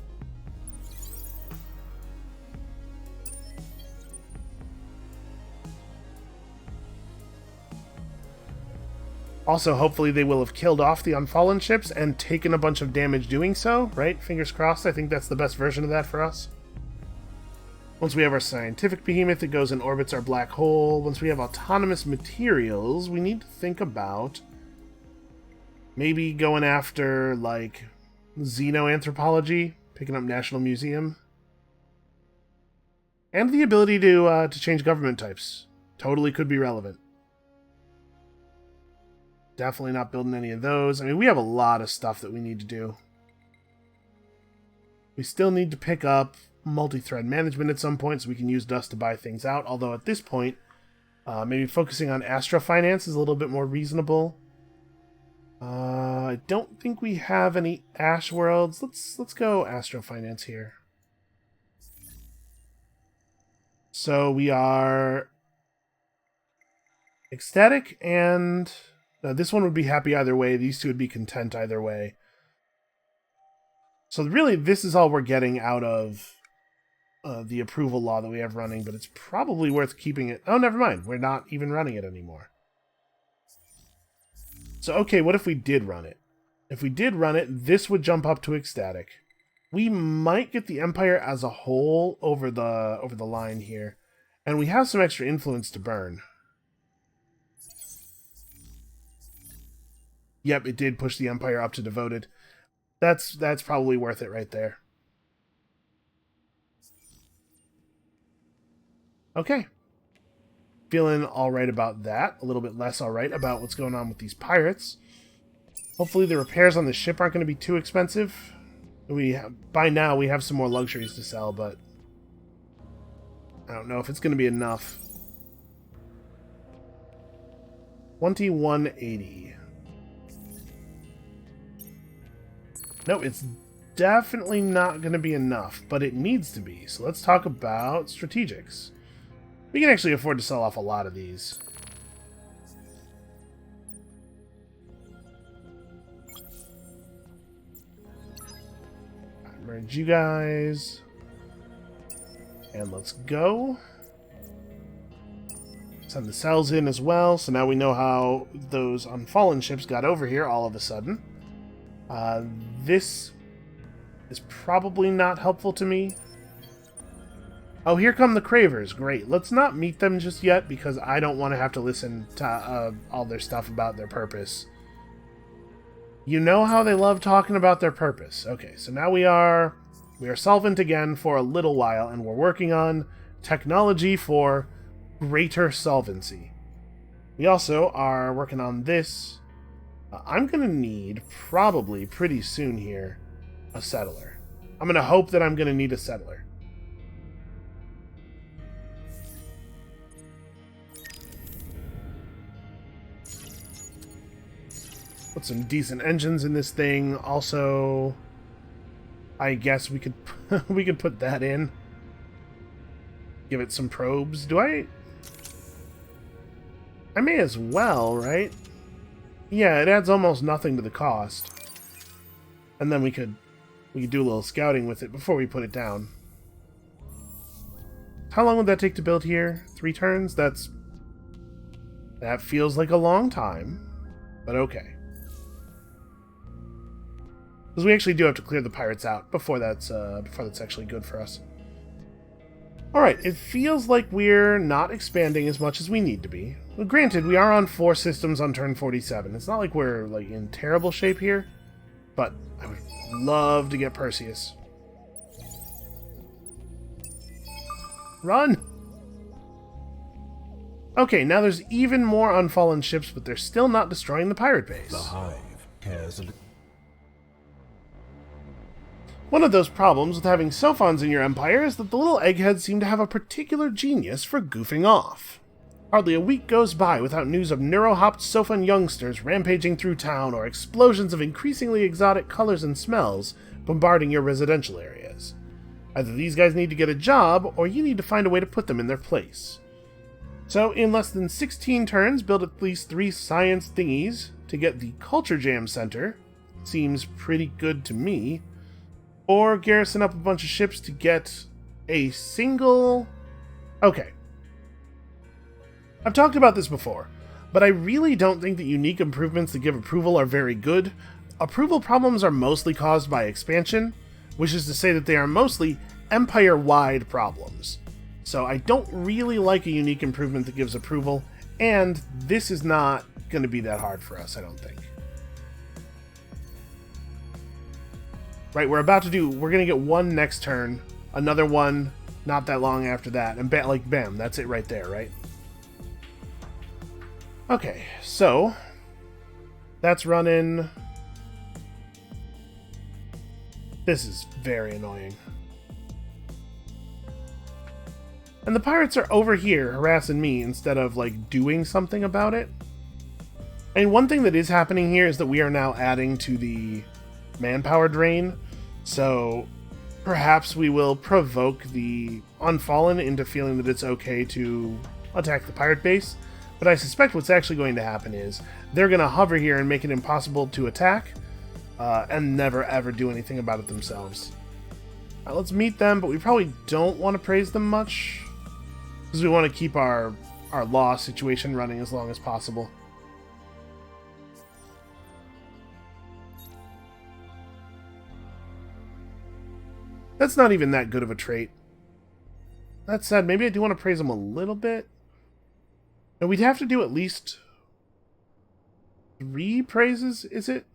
Also, hopefully they will have killed off the Unfallen ships and taken a bunch of damage doing so, right? Fingers crossed. I think that's the best version of that for us. Once we have our scientific behemoth, it goes and orbits our black hole. Once we have autonomous materials, we need to think about maybe going after, like, xenoanthropology, picking up National Museum. And the ability to change government types. Totally could be relevant. Definitely not building any of those. I mean, we have a lot of stuff that we need to do. We still need to pick up multi-thread management at some point so we can use dust to buy things out, although at this point maybe focusing on astrofinance is a little bit more reasonable. I don't think we have any ash worlds. Let's go astrofinance here. So we are ecstatic, and this one would be happy either way. These two would be content either way. So really this is all we're getting out of the approval law that we have running, but it's probably worth keeping it. Oh, never mind. We're not even running it anymore. So, okay, what if we did run it? If we did run it, this would jump up to ecstatic. we might get the Empire as a whole over the line here. And we have some extra influence to burn. Yep, it did push the Empire up to devoted. That's probably worth it right there. Okay. Feeling alright about that. A little bit less alright about what's going on with these pirates. Hopefully the repairs on the ship aren't going to be too expensive. By now we have some more luxuries to sell, but I don't know if it's going to be enough. 2180. No, it's definitely not going to be enough, but it needs to be. So let's talk about strategics. We can actually afford to sell off a lot of these. Merge you guys. And let's go. Send the cells in as well, so now we know how those unfallen ships got over here all of a sudden. This is probably not helpful to me. Oh, here come the Cravers. Great. Let's not meet them just yet, because I don't want to have to listen to all their stuff about their purpose. You know how they love talking about their purpose. Okay, so now we are solvent again for a little while, and we're working on technology for greater solvency. We also are working on this. I'm going to need, probably pretty soon here, a settler. I'm going to hope that I'm going to need a settler. Put some decent engines in this thing. Also, I guess we could we could put that in. Give it some probes. Do I may as well, right? Yeah, it adds almost nothing to the cost. And then we could do a little scouting with it before we put it down. How long would that take to build here? 3 turns? That feels like a long time, but okay. Because we actually do have to clear the pirates out before that's actually good for us. Alright, it feels like we're not expanding as much as we need to be. Well, granted, we are on 4 systems on turn 47. It's not like we're in terrible shape here, but I would love to get Perseus. Run! Okay, now there's even more unfallen ships, but they're still not destroying the pirate base. The Hive cares a little. One of those problems with having Sophons in your empire is that the little eggheads seem to have a particular genius for goofing off. Hardly a week goes by without news of neurohopped Sophon youngsters rampaging through town or explosions of increasingly exotic colors and smells bombarding your residential areas. Either these guys need to get a job, or you need to find a way to put them in their place. So, in less than 16 turns, build at least 3 science thingies to get the Culture Jam Center. Seems pretty good to me. Or garrison up a bunch of ships to get a single... Okay. I've talked about this before, but I really don't think that unique improvements that give approval are very good. Approval problems are mostly caused by expansion, which is to say that they are mostly empire-wide problems. So I don't really like a unique improvement that gives approval, and this is not going to be that hard for us, I don't think. Right, we're going to get one next turn, another one not that long after that, and bam, that's it right there, right? Okay, so that's running. This is very annoying. And the pirates are over here harassing me instead of, doing something about it. And one thing that is happening here is that we are now adding to the manpower drain, so perhaps we will provoke the Unfallen into feeling that it's okay to attack the pirate base, but I suspect what's actually going to happen is they're going to hover here and make it impossible to attack, and never ever do anything about it themselves. Let's meet them, but we probably don't want to praise them much, because we want to keep our law situation running as long as possible. That's not even that good of a trait. That said, maybe I do want to praise him a little bit. No, we'd have to do at least 3 praises, is it?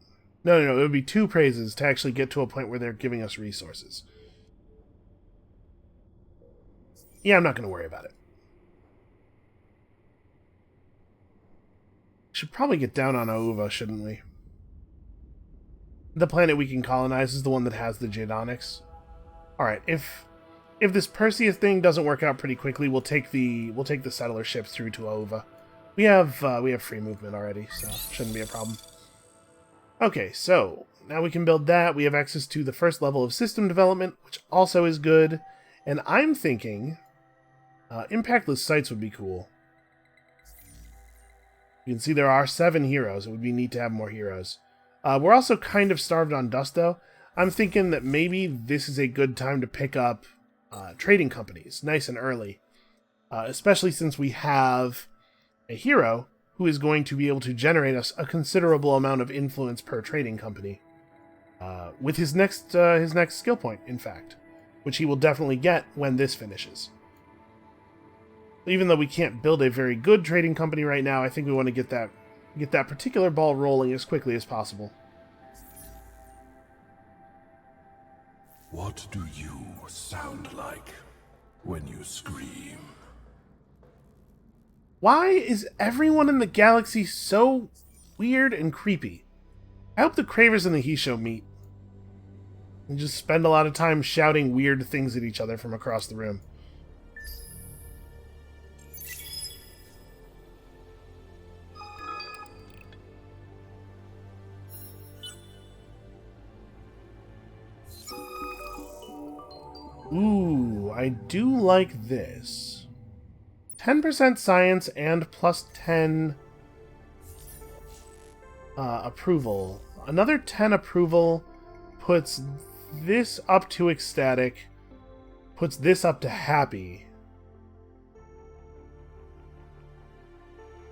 No, it would be 2 praises to actually get to a point where they're giving us resources. Yeah, I'm not going to worry about it. Should probably get down on Aova, shouldn't we? The planet we can colonize is the one that has the Jadonics. Alright, if this Perseus thing doesn't work out pretty quickly, we'll take the settler ships through to Aova. We have free movement already, so shouldn't be a problem. Okay, so now we can build that. We have access to the first level of system development, which also is good. And I'm thinking impactless sites would be cool. You can see there are 7 heroes. It would be neat to have more heroes. We're also kind of starved on dust, though. I'm thinking that maybe this is a good time to pick up trading companies nice and early. Especially since we have a hero who is going to be able to generate us a considerable amount of influence per trading company. With his next skill point, in fact. Which he will definitely get when this finishes. Even though we can't build a very good trading company right now, I think we want to get that particular ball rolling as quickly as possible. What do you sound like when you scream? Why is everyone in the galaxy so weird and creepy? I hope the Cravers and the He-Show meet. And just spend a lot of time shouting weird things at each other from across the room. Ooh, I do like this. 10% science and plus 10 approval. Another 10 approval puts this up to ecstatic, puts this up to happy.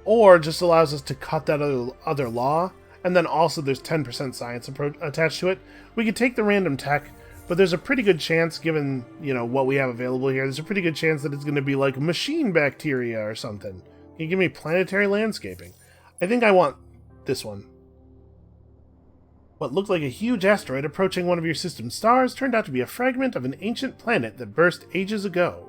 Or just allows us to cut that other law, and then also there's 10% science attached to it. We could take the random tech, but there's a pretty good chance, given, you know, what we have available here, there's a pretty good chance that it's going to be like machine bacteria or something. Can you give me planetary landscaping? I think I want this one. What looked like a huge asteroid approaching one of your system's stars turned out to be a fragment of an ancient planet that burst ages ago.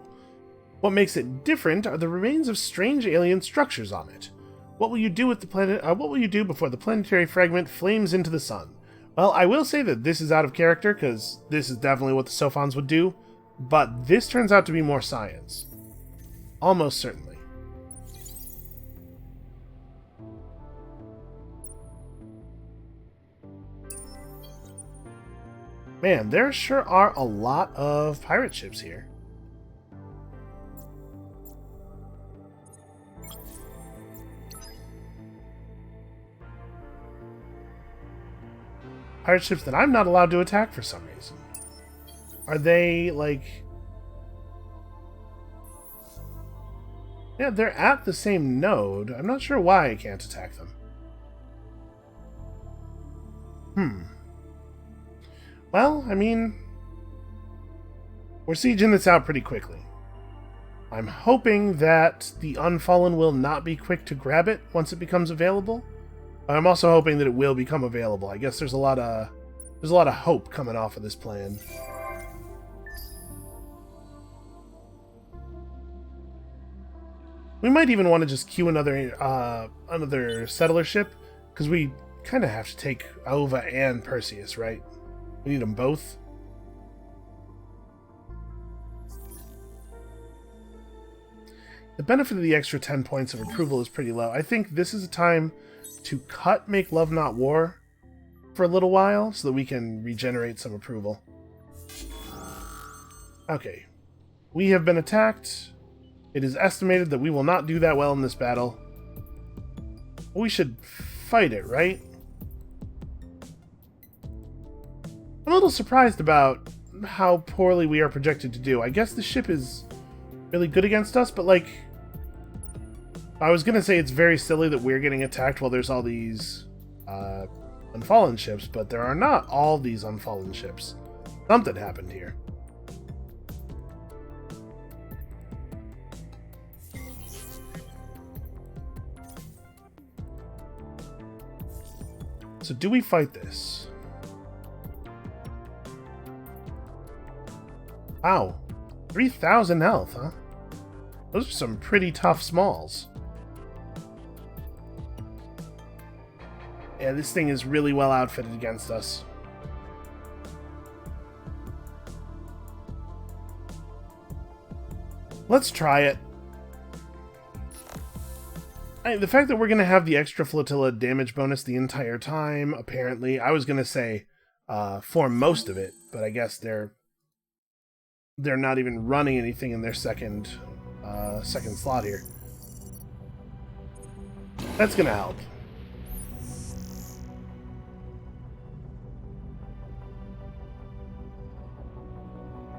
What makes it different are the remains of strange alien structures on it. What will you do with the planet? What will you do before the planetary fragment flames into the sun? Well, I will say that this is out of character, because this is definitely what the Sophons would do, but this turns out to be more science. Almost certainly. Man, there sure are a lot of pirate ships here. Pirate ships that I'm not allowed to attack for some reason. Are they, like... Yeah, they're at the same node. I'm not sure why I can't attack them. Well, I mean... we're sieging this out pretty quickly. I'm hoping that the Unfallen will not be quick to grab it once it becomes available. I'm also hoping that it will become available. I guess there's a lot of hope coming off of this plan. We might even want to just queue another settler ship, because we kind of have to take Aova and Perseus, right? We need them both. The benefit of the extra 10 points of approval is pretty low. I think this is a time to cut Make Love Not War for a little while so that we can regenerate some approval. Okay. We have been attacked. It is estimated that we will not do that well in this battle. We should fight it, right? I'm a little surprised about how poorly we are projected to do. I guess the ship is really good against us, but like... I was going to say it's very silly that we're getting attacked while there's all these Unfallen ships, but there are not all these Unfallen ships. Something happened here. So do we fight this? Wow. 3,000 health, huh? Those are some pretty tough smalls. Yeah, this thing is really well outfitted against us. Let's try it. The fact that we're going to have the extra flotilla damage bonus the entire time, apparently. I was going to say for most of it, but I guess they're not even running anything in their second slot here. That's going to help.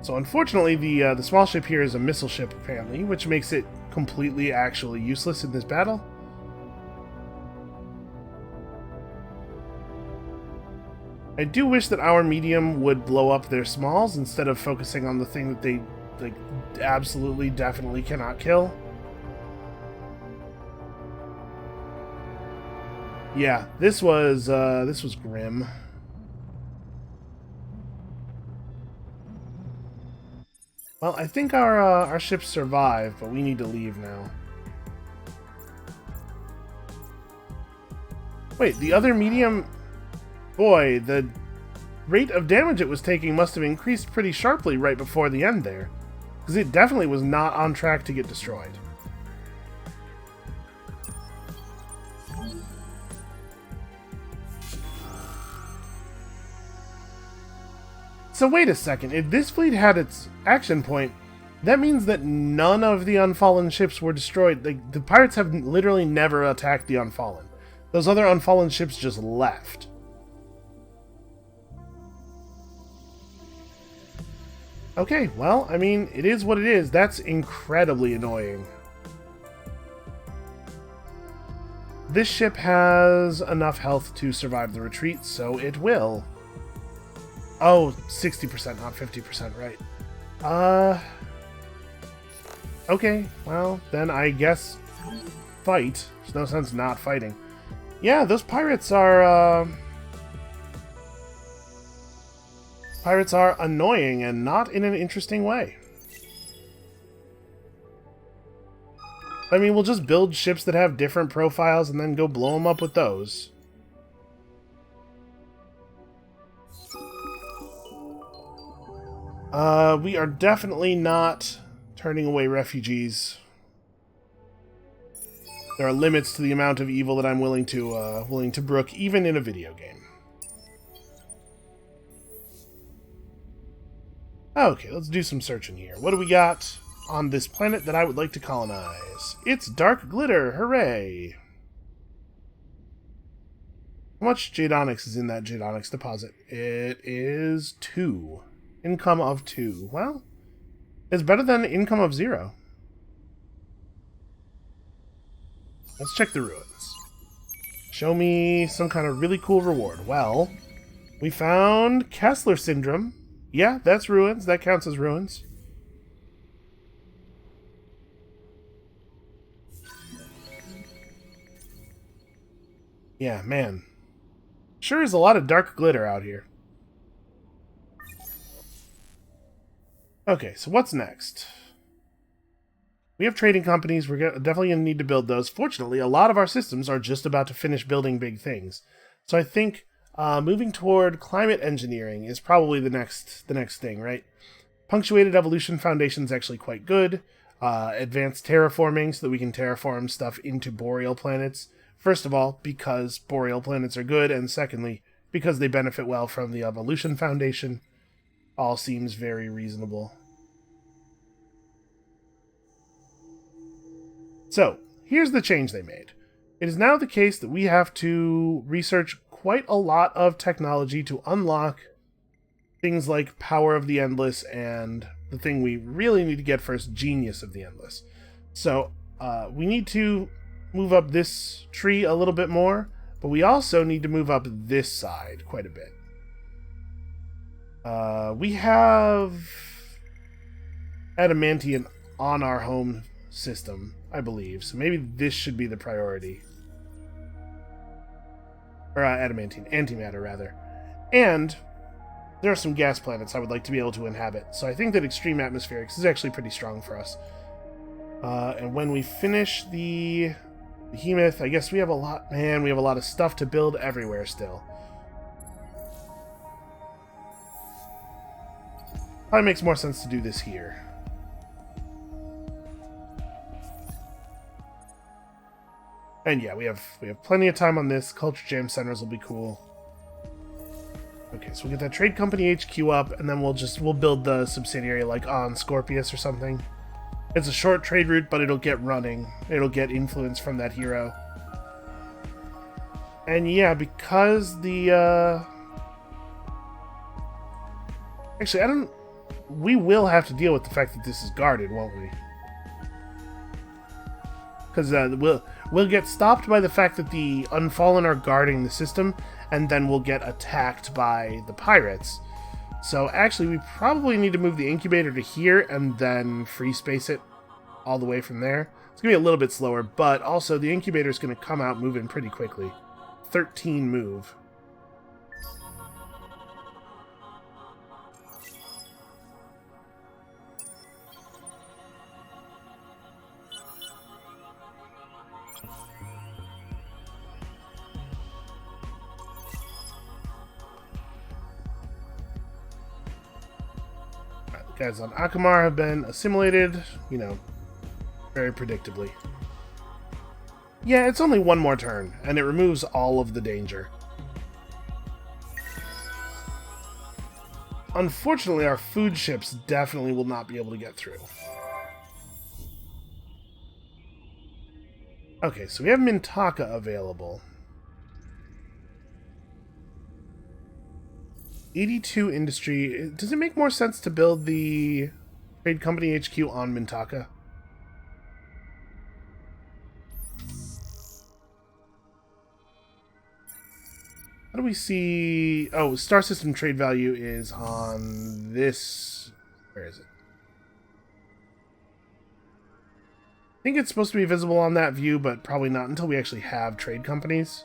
So unfortunately, the small ship here is a missile ship, apparently, which makes it completely actually useless in this battle. I do wish that our medium would blow up their smalls instead of focusing on the thing that they absolutely, definitely cannot kill. Yeah, this was grim. Well, I think our ships survive, but we need to leave now. Wait, the other medium... Boy, the rate of damage it was taking must have increased pretty sharply right before the end there. Because it definitely was not on track to get destroyed. So wait a second, if this fleet had its action point, that means that none of the Unfallen ships were destroyed. The pirates have literally never attacked the Unfallen. Those other Unfallen ships just left. Okay, well, I mean, it is what it is. That's incredibly annoying. This ship has enough health to survive the retreat, so it will. Oh, 60%, not 50%, right. Okay, well, then I guess fight. There's no sense not fighting. Yeah, those pirates are, Pirates are annoying and not in an interesting way. I mean, we'll just build ships that have different profiles and then go blow them up with those. We are definitely not turning away refugees. There are limits to the amount of evil that I'm willing to brook, even in a video game. Okay, let's do some searching here. What do we got on this planet that I would like to colonize? It's dark glitter! Hooray! How much Jadonics is in that Jadonics deposit? It is 2. Income of 2. Well, it's better than income of 0. Let's check the ruins. Show me some kind of really cool reward. Well, we found Kessler Syndrome. Yeah, that's ruins. That counts as ruins. Yeah, man. Sure is a lot of dark glitter out here. Okay, so what's next? We have trading companies. We're definitely going to need to build those. Fortunately, a lot of our systems are just about to finish building big things. So I think moving toward climate engineering is probably the next thing, right? Punctuated Evolution Foundation is actually quite good. Advanced terraforming, so that we can terraform stuff into boreal planets. First of all, because boreal planets are good, and secondly, because they benefit well from the Evolution Foundation. All seems very reasonable. So, here's the change they made. It is now the case that we have to research quite a lot of technology to unlock things like Power of the Endless and the thing we really need to get first, Genius of the Endless. So, we need to move up this tree a little bit more, but we also need to move up this side quite a bit. We have Adamantium on our home system, I believe, so maybe this should be the priority. Or adamantine, antimatter, rather. And there are some gas planets I would like to be able to inhabit, so I think that extreme atmospherics is actually pretty strong for us. And when we finish the Behemoth, I guess we have a lot... Man, we have a lot of stuff to build everywhere still. Probably makes more sense to do this here. And yeah, we have plenty of time on this. Culture Jam Centers will be cool. Okay, so we'll get that trade company HQ up, and then we'll build the subsidiary like on Scorpius or something. It's a short trade route, but it'll get running. It'll get influence from that hero. And yeah, because the actually, we will have to deal with the fact that this is guarded, won't we? Because we'll get stopped by the fact that the Unfallen are guarding the system, and then we'll get attacked by the pirates. So actually, we probably need to move the incubator to here and then free space it all the way from there. It's going to be a little bit slower, but also the incubator is going to come out moving pretty quickly. 13 move. Guys on Akamar have been assimilated, you know, very predictably. Yeah, it's only one more turn, and it removes all of the danger. Unfortunately, our food ships definitely will not be able to get through. Okay, so we have Mintaka available. 82 industry. Does it make more sense to build the trade company HQ on Mintaka? How do we see... Oh, star system trade value is on this... Where is it? I think it's supposed to be visible on that view, but probably not until we actually have trade companies.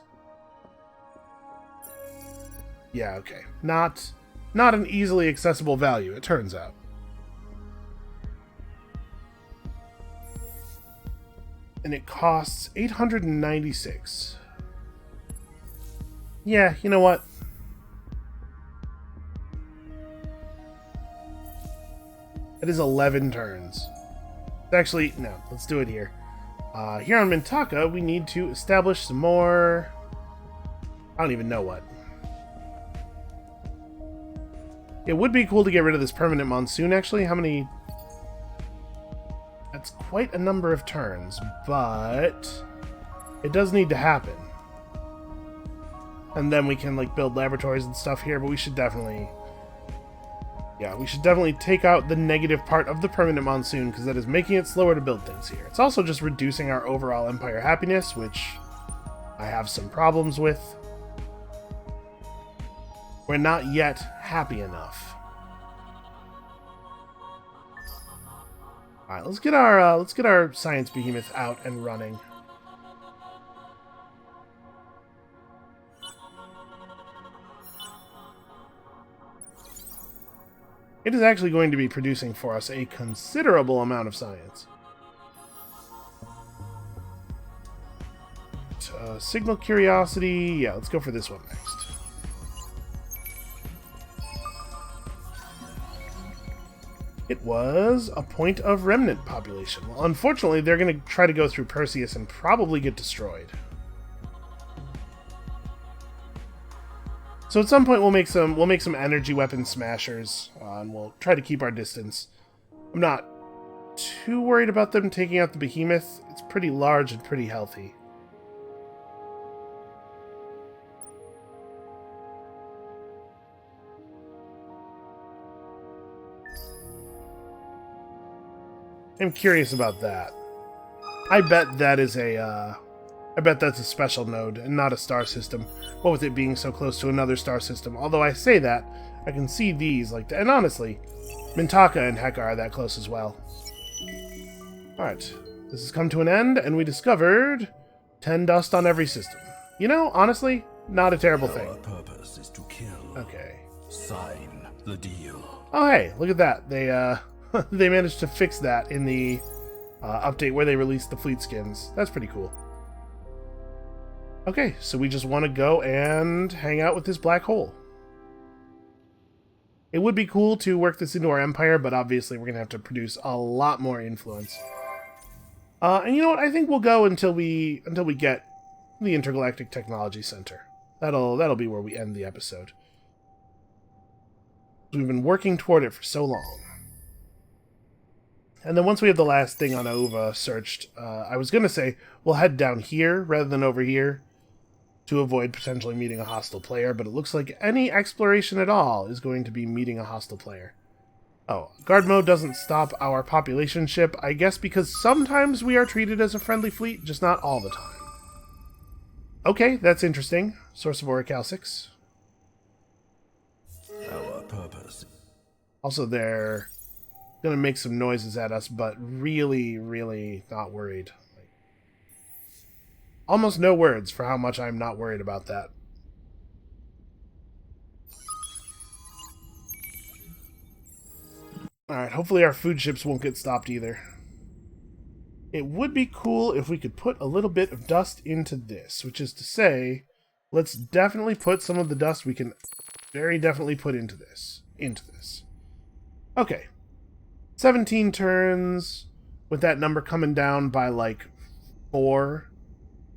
Yeah, okay. Not an easily accessible value, it turns out. And it costs 896. Yeah, you know what? It is 11 turns. Actually, no, let's do it here. Here on Mintaka, we need to establish some more... I don't even know what. It would be cool to get rid of this permanent monsoon, actually. How many... That's quite a number of turns, but... It does need to happen. And then we can, like, build laboratories and stuff here, but we should definitely... Yeah, we should definitely take out the negative part of the permanent monsoon, because that is making it slower to build things here. It's also just reducing our overall empire happiness, which I have some problems with. We're not yet happy enough. Alright, let's get our science behemoth out and running. It is actually going to be producing for us a considerable amount of science. Signal curiosity. Yeah, let's go for this one next. It was a point of remnant population. Well, unfortunately, they're going to try to go through Perseus and probably get destroyed. So at some point we'll make some energy weapon smashers, and we'll try to keep our distance. I'm not too worried about them taking out the Behemoth. It's pretty large and pretty healthy. I'm curious about that. I bet that is I bet that's a special node and not a star system. What with it being so close to another star system. Although I say that, I can see these like that. And honestly, Mintaka and Heka are that close as well. Alright, this has come to an end, and we discovered 10 dust on every system. You know, honestly, not a terrible Our thing. purpose is to kill. Okay. Sign the deal. Oh, hey, look at that. They, they managed to fix that in the update where they released the fleet skins. That's pretty cool. Okay, so we just want to go and hang out with this black hole. It would be cool to work this into our empire, but obviously we're going to have to produce a lot more influence. And you know what? I think we'll go until we get the Intergalactic Technology Center. That'll be where we end the episode. We've been working toward it for so long. And then once we have the last thing on Ova searched, I was going to say we'll head down here rather than over here to avoid potentially meeting a hostile player, but it looks like any exploration at all is going to be meeting a hostile player. Oh, guard mode doesn't stop our population ship, I guess because sometimes we are treated as a friendly fleet, just not all the time. Okay, that's interesting. Source of Orichalcix. Our purpose. Also, they're gonna make some noises at us, but really, really not worried. Almost no words for how much I'm not worried about that. Alright, hopefully our food ships won't get stopped either. It would be cool if we could put a little bit of dust into this, which is to say, let's definitely put some of the dust we can very definitely put into this. Okay. 17 turns, with that number coming down by like 4,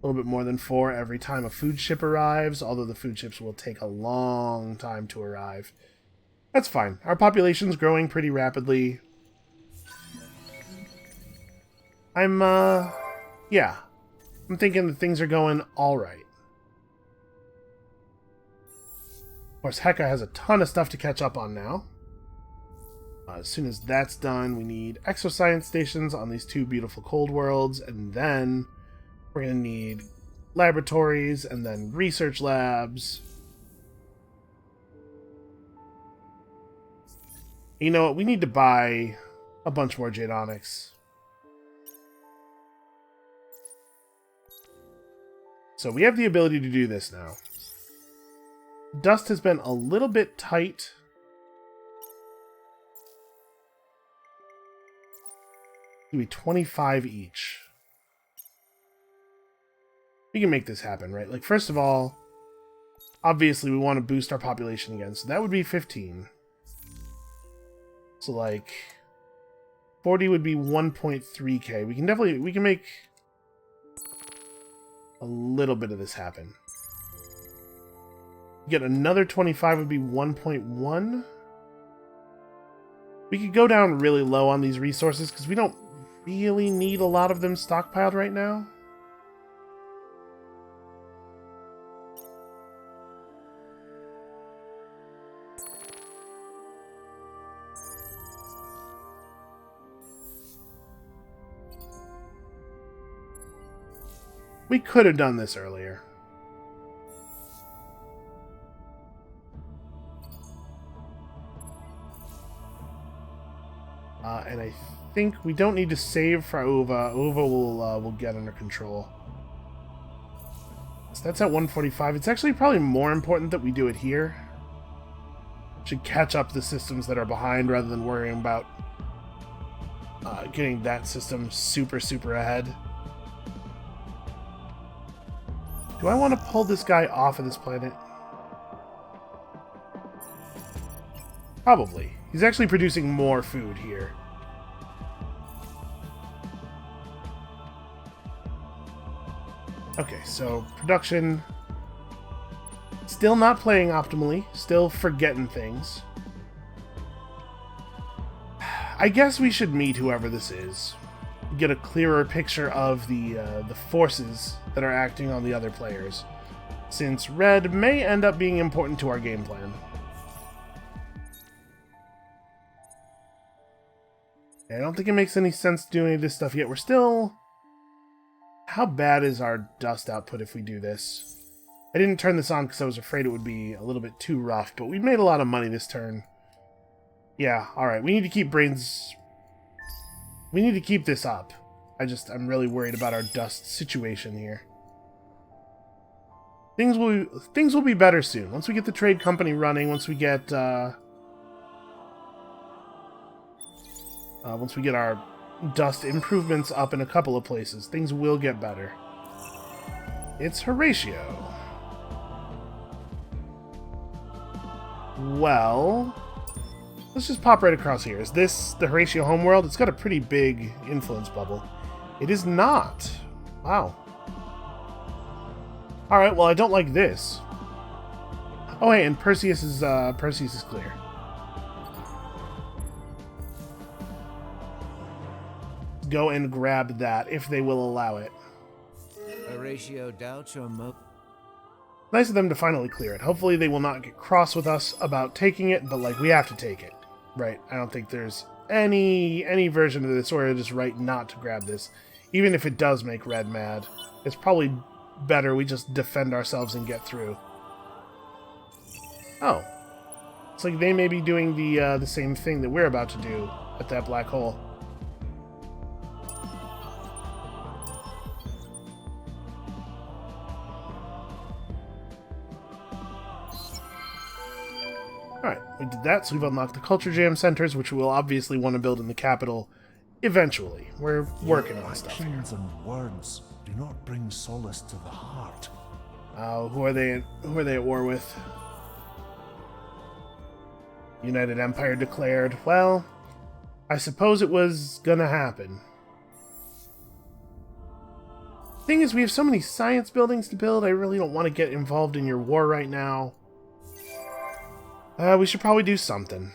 a little bit more than 4 every time a food ship arrives, although the food ships will take a long time to arrive. That's fine. Our population's growing pretty rapidly. Yeah. I'm thinking that things are going alright. Of course, Heka has a ton of stuff to catch up on now. As soon as that's done, we need exoscience stations on these 2 beautiful cold worlds, and then we're going to need laboratories, and then research labs. You know what? We need to buy a bunch more Jadonics. So we have the ability to do this now. Dust has been a little bit tight. It'll be 25 each. We can make this happen, right? Like, first of all, obviously we want to boost our population again, so that would be 15. So, like, 40 would be 1.3k. We can make a little bit of this happen. Get another 25 would be 1.1. We could go down really low on these resources because we don't really need a lot of them stockpiled right now. We could have done this earlier. And I think we don't need to save for Ova. Ova will get under control. So that's at 145. It's actually probably more important that we do it here. Should catch up the systems that are behind rather than worrying about getting that system super ahead. Do I want to pull this guy off of this planet? Probably. He's actually producing more food here. Okay, so production. Still not playing optimally. Still forgetting things. I guess we should meet whoever this is. Get a clearer picture of the forces that are acting on the other players, since red may end up being important to our game plan. I don't think it makes any sense to do any of this stuff yet. We're still... How bad is our dust output if we do this? I didn't turn this on because I was afraid it would be a little bit too rough, but we made a lot of money this turn. Yeah, alright, we need to keep brains... We need to keep this up. I'm really worried about our dust situation here. Things will be better soon. Once we get the trade company running, once we get our dust improvements up in a couple of places, things will get better. It's Horatio. Well, let's just pop right across here. Is this the Horatio homeworld? It's got a pretty big influence bubble. It is not. Wow. Alright, well, I don't like this. Oh, hey, and Perseus is clear. Go and grab that, if they will allow it. Horatio doubts your Nice of them to finally clear it. Hopefully they will not get cross with us about taking it, but, like, we have to take it. Right? I don't think there's any version of this where it is right not to grab this. Even if it does make Red mad. It's probably better we just defend ourselves and get through. Oh. It's like they may be doing the same thing that we're about to do at that black hole. Alright, we did that, so we've unlocked the Culture Jam centers, which we'll obviously want to build in the capital eventually. We're working on stuff here. Actions and words do not bring solace to the heart. Who are they at war with? United Empire declared. Well, I suppose it was gonna happen. Thing is, we have so many science buildings to build, I really don't want to get involved in your war right now. We should probably do something.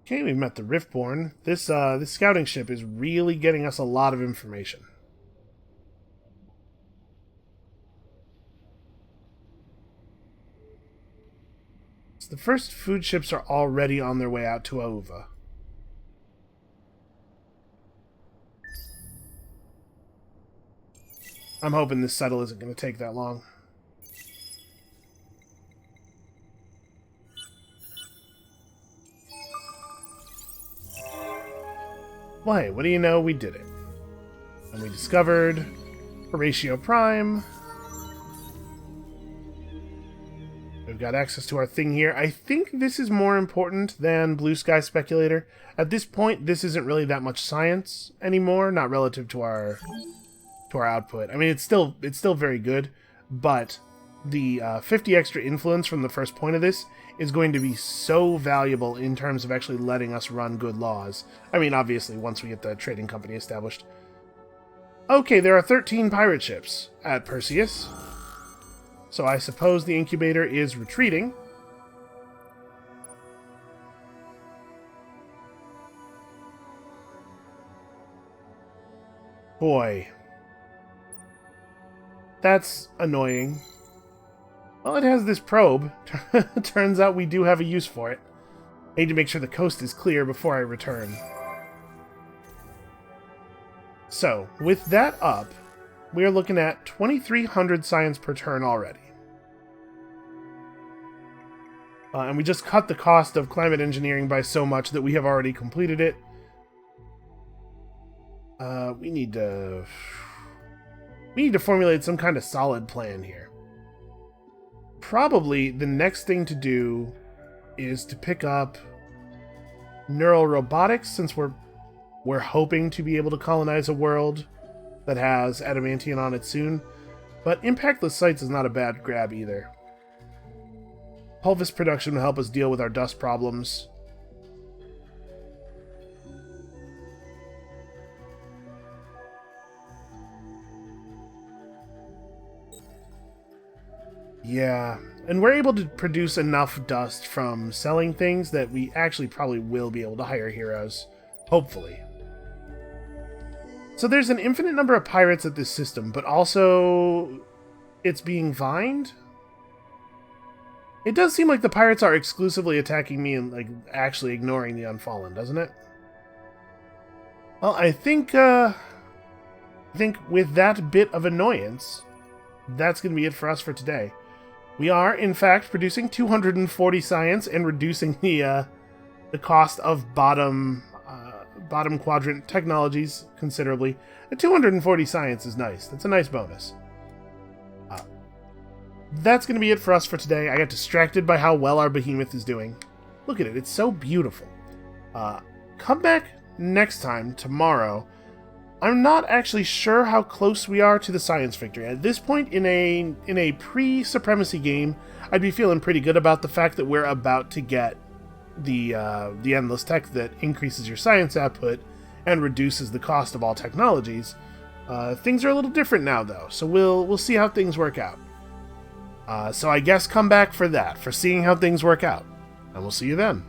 Okay, we've met the Riftborn. This scouting ship is really getting us a lot of information. So the first food ships are already on their way out to Aova. I'm hoping this settle isn't going to take that long. Why, what do you know? We did it. And we discovered Horatio Prime. We've got access to our thing here. I think this is more important than Blue Sky Speculator. At this point, this isn't really that much science anymore, not relative to our output. I mean, it's still very good, but the 50 extra influence from the first point of this is going to be so valuable in terms of actually letting us run good laws. I mean, obviously, once we get the trading company established. Okay, there are 13 pirate ships at Perseus. So I suppose the incubator is retreating. Boy. That's annoying. Well, it has this probe. Turns out we do have a use for it. I need to make sure the coast is clear before I return. So, with that up, we are looking at 2,300 science per turn already. And we just cut the cost of climate engineering by so much that we have already completed it. We need to formulate some kind of solid plan here. Probably the next thing to do is to pick up neural robotics, since we're hoping to be able to colonize a world that has adamantium on it soon. But impactless sites is not a bad grab either. Pulvis production will help us deal with our dust problems. Yeah, and we're able to produce enough dust from selling things that we actually probably will be able to hire heroes. Hopefully. So there's an infinite number of pirates at this system, but also it's being vined? It does seem like the pirates are exclusively attacking me and like actually ignoring the Unfallen, doesn't it? Well, I think with that bit of annoyance, that's going to be it for us for today. We are, in fact, producing 240 science and reducing the the cost of bottom quadrant technologies considerably. A 240 science is nice. That's a nice bonus. That's going to be it for us for today. I got distracted by how well our Behemoth is doing. Look at it. It's so beautiful. Come back next time, tomorrow. I'm not actually sure how close we are to the science victory. At this point in a pre-Supremacy game, I'd be feeling pretty good about the fact that we're about to get the endless tech that increases your science output and reduces the cost of all technologies. Things are a little different now, though, so we'll see how things work out. So I guess come back for that, for seeing how things work out, and we'll see you then.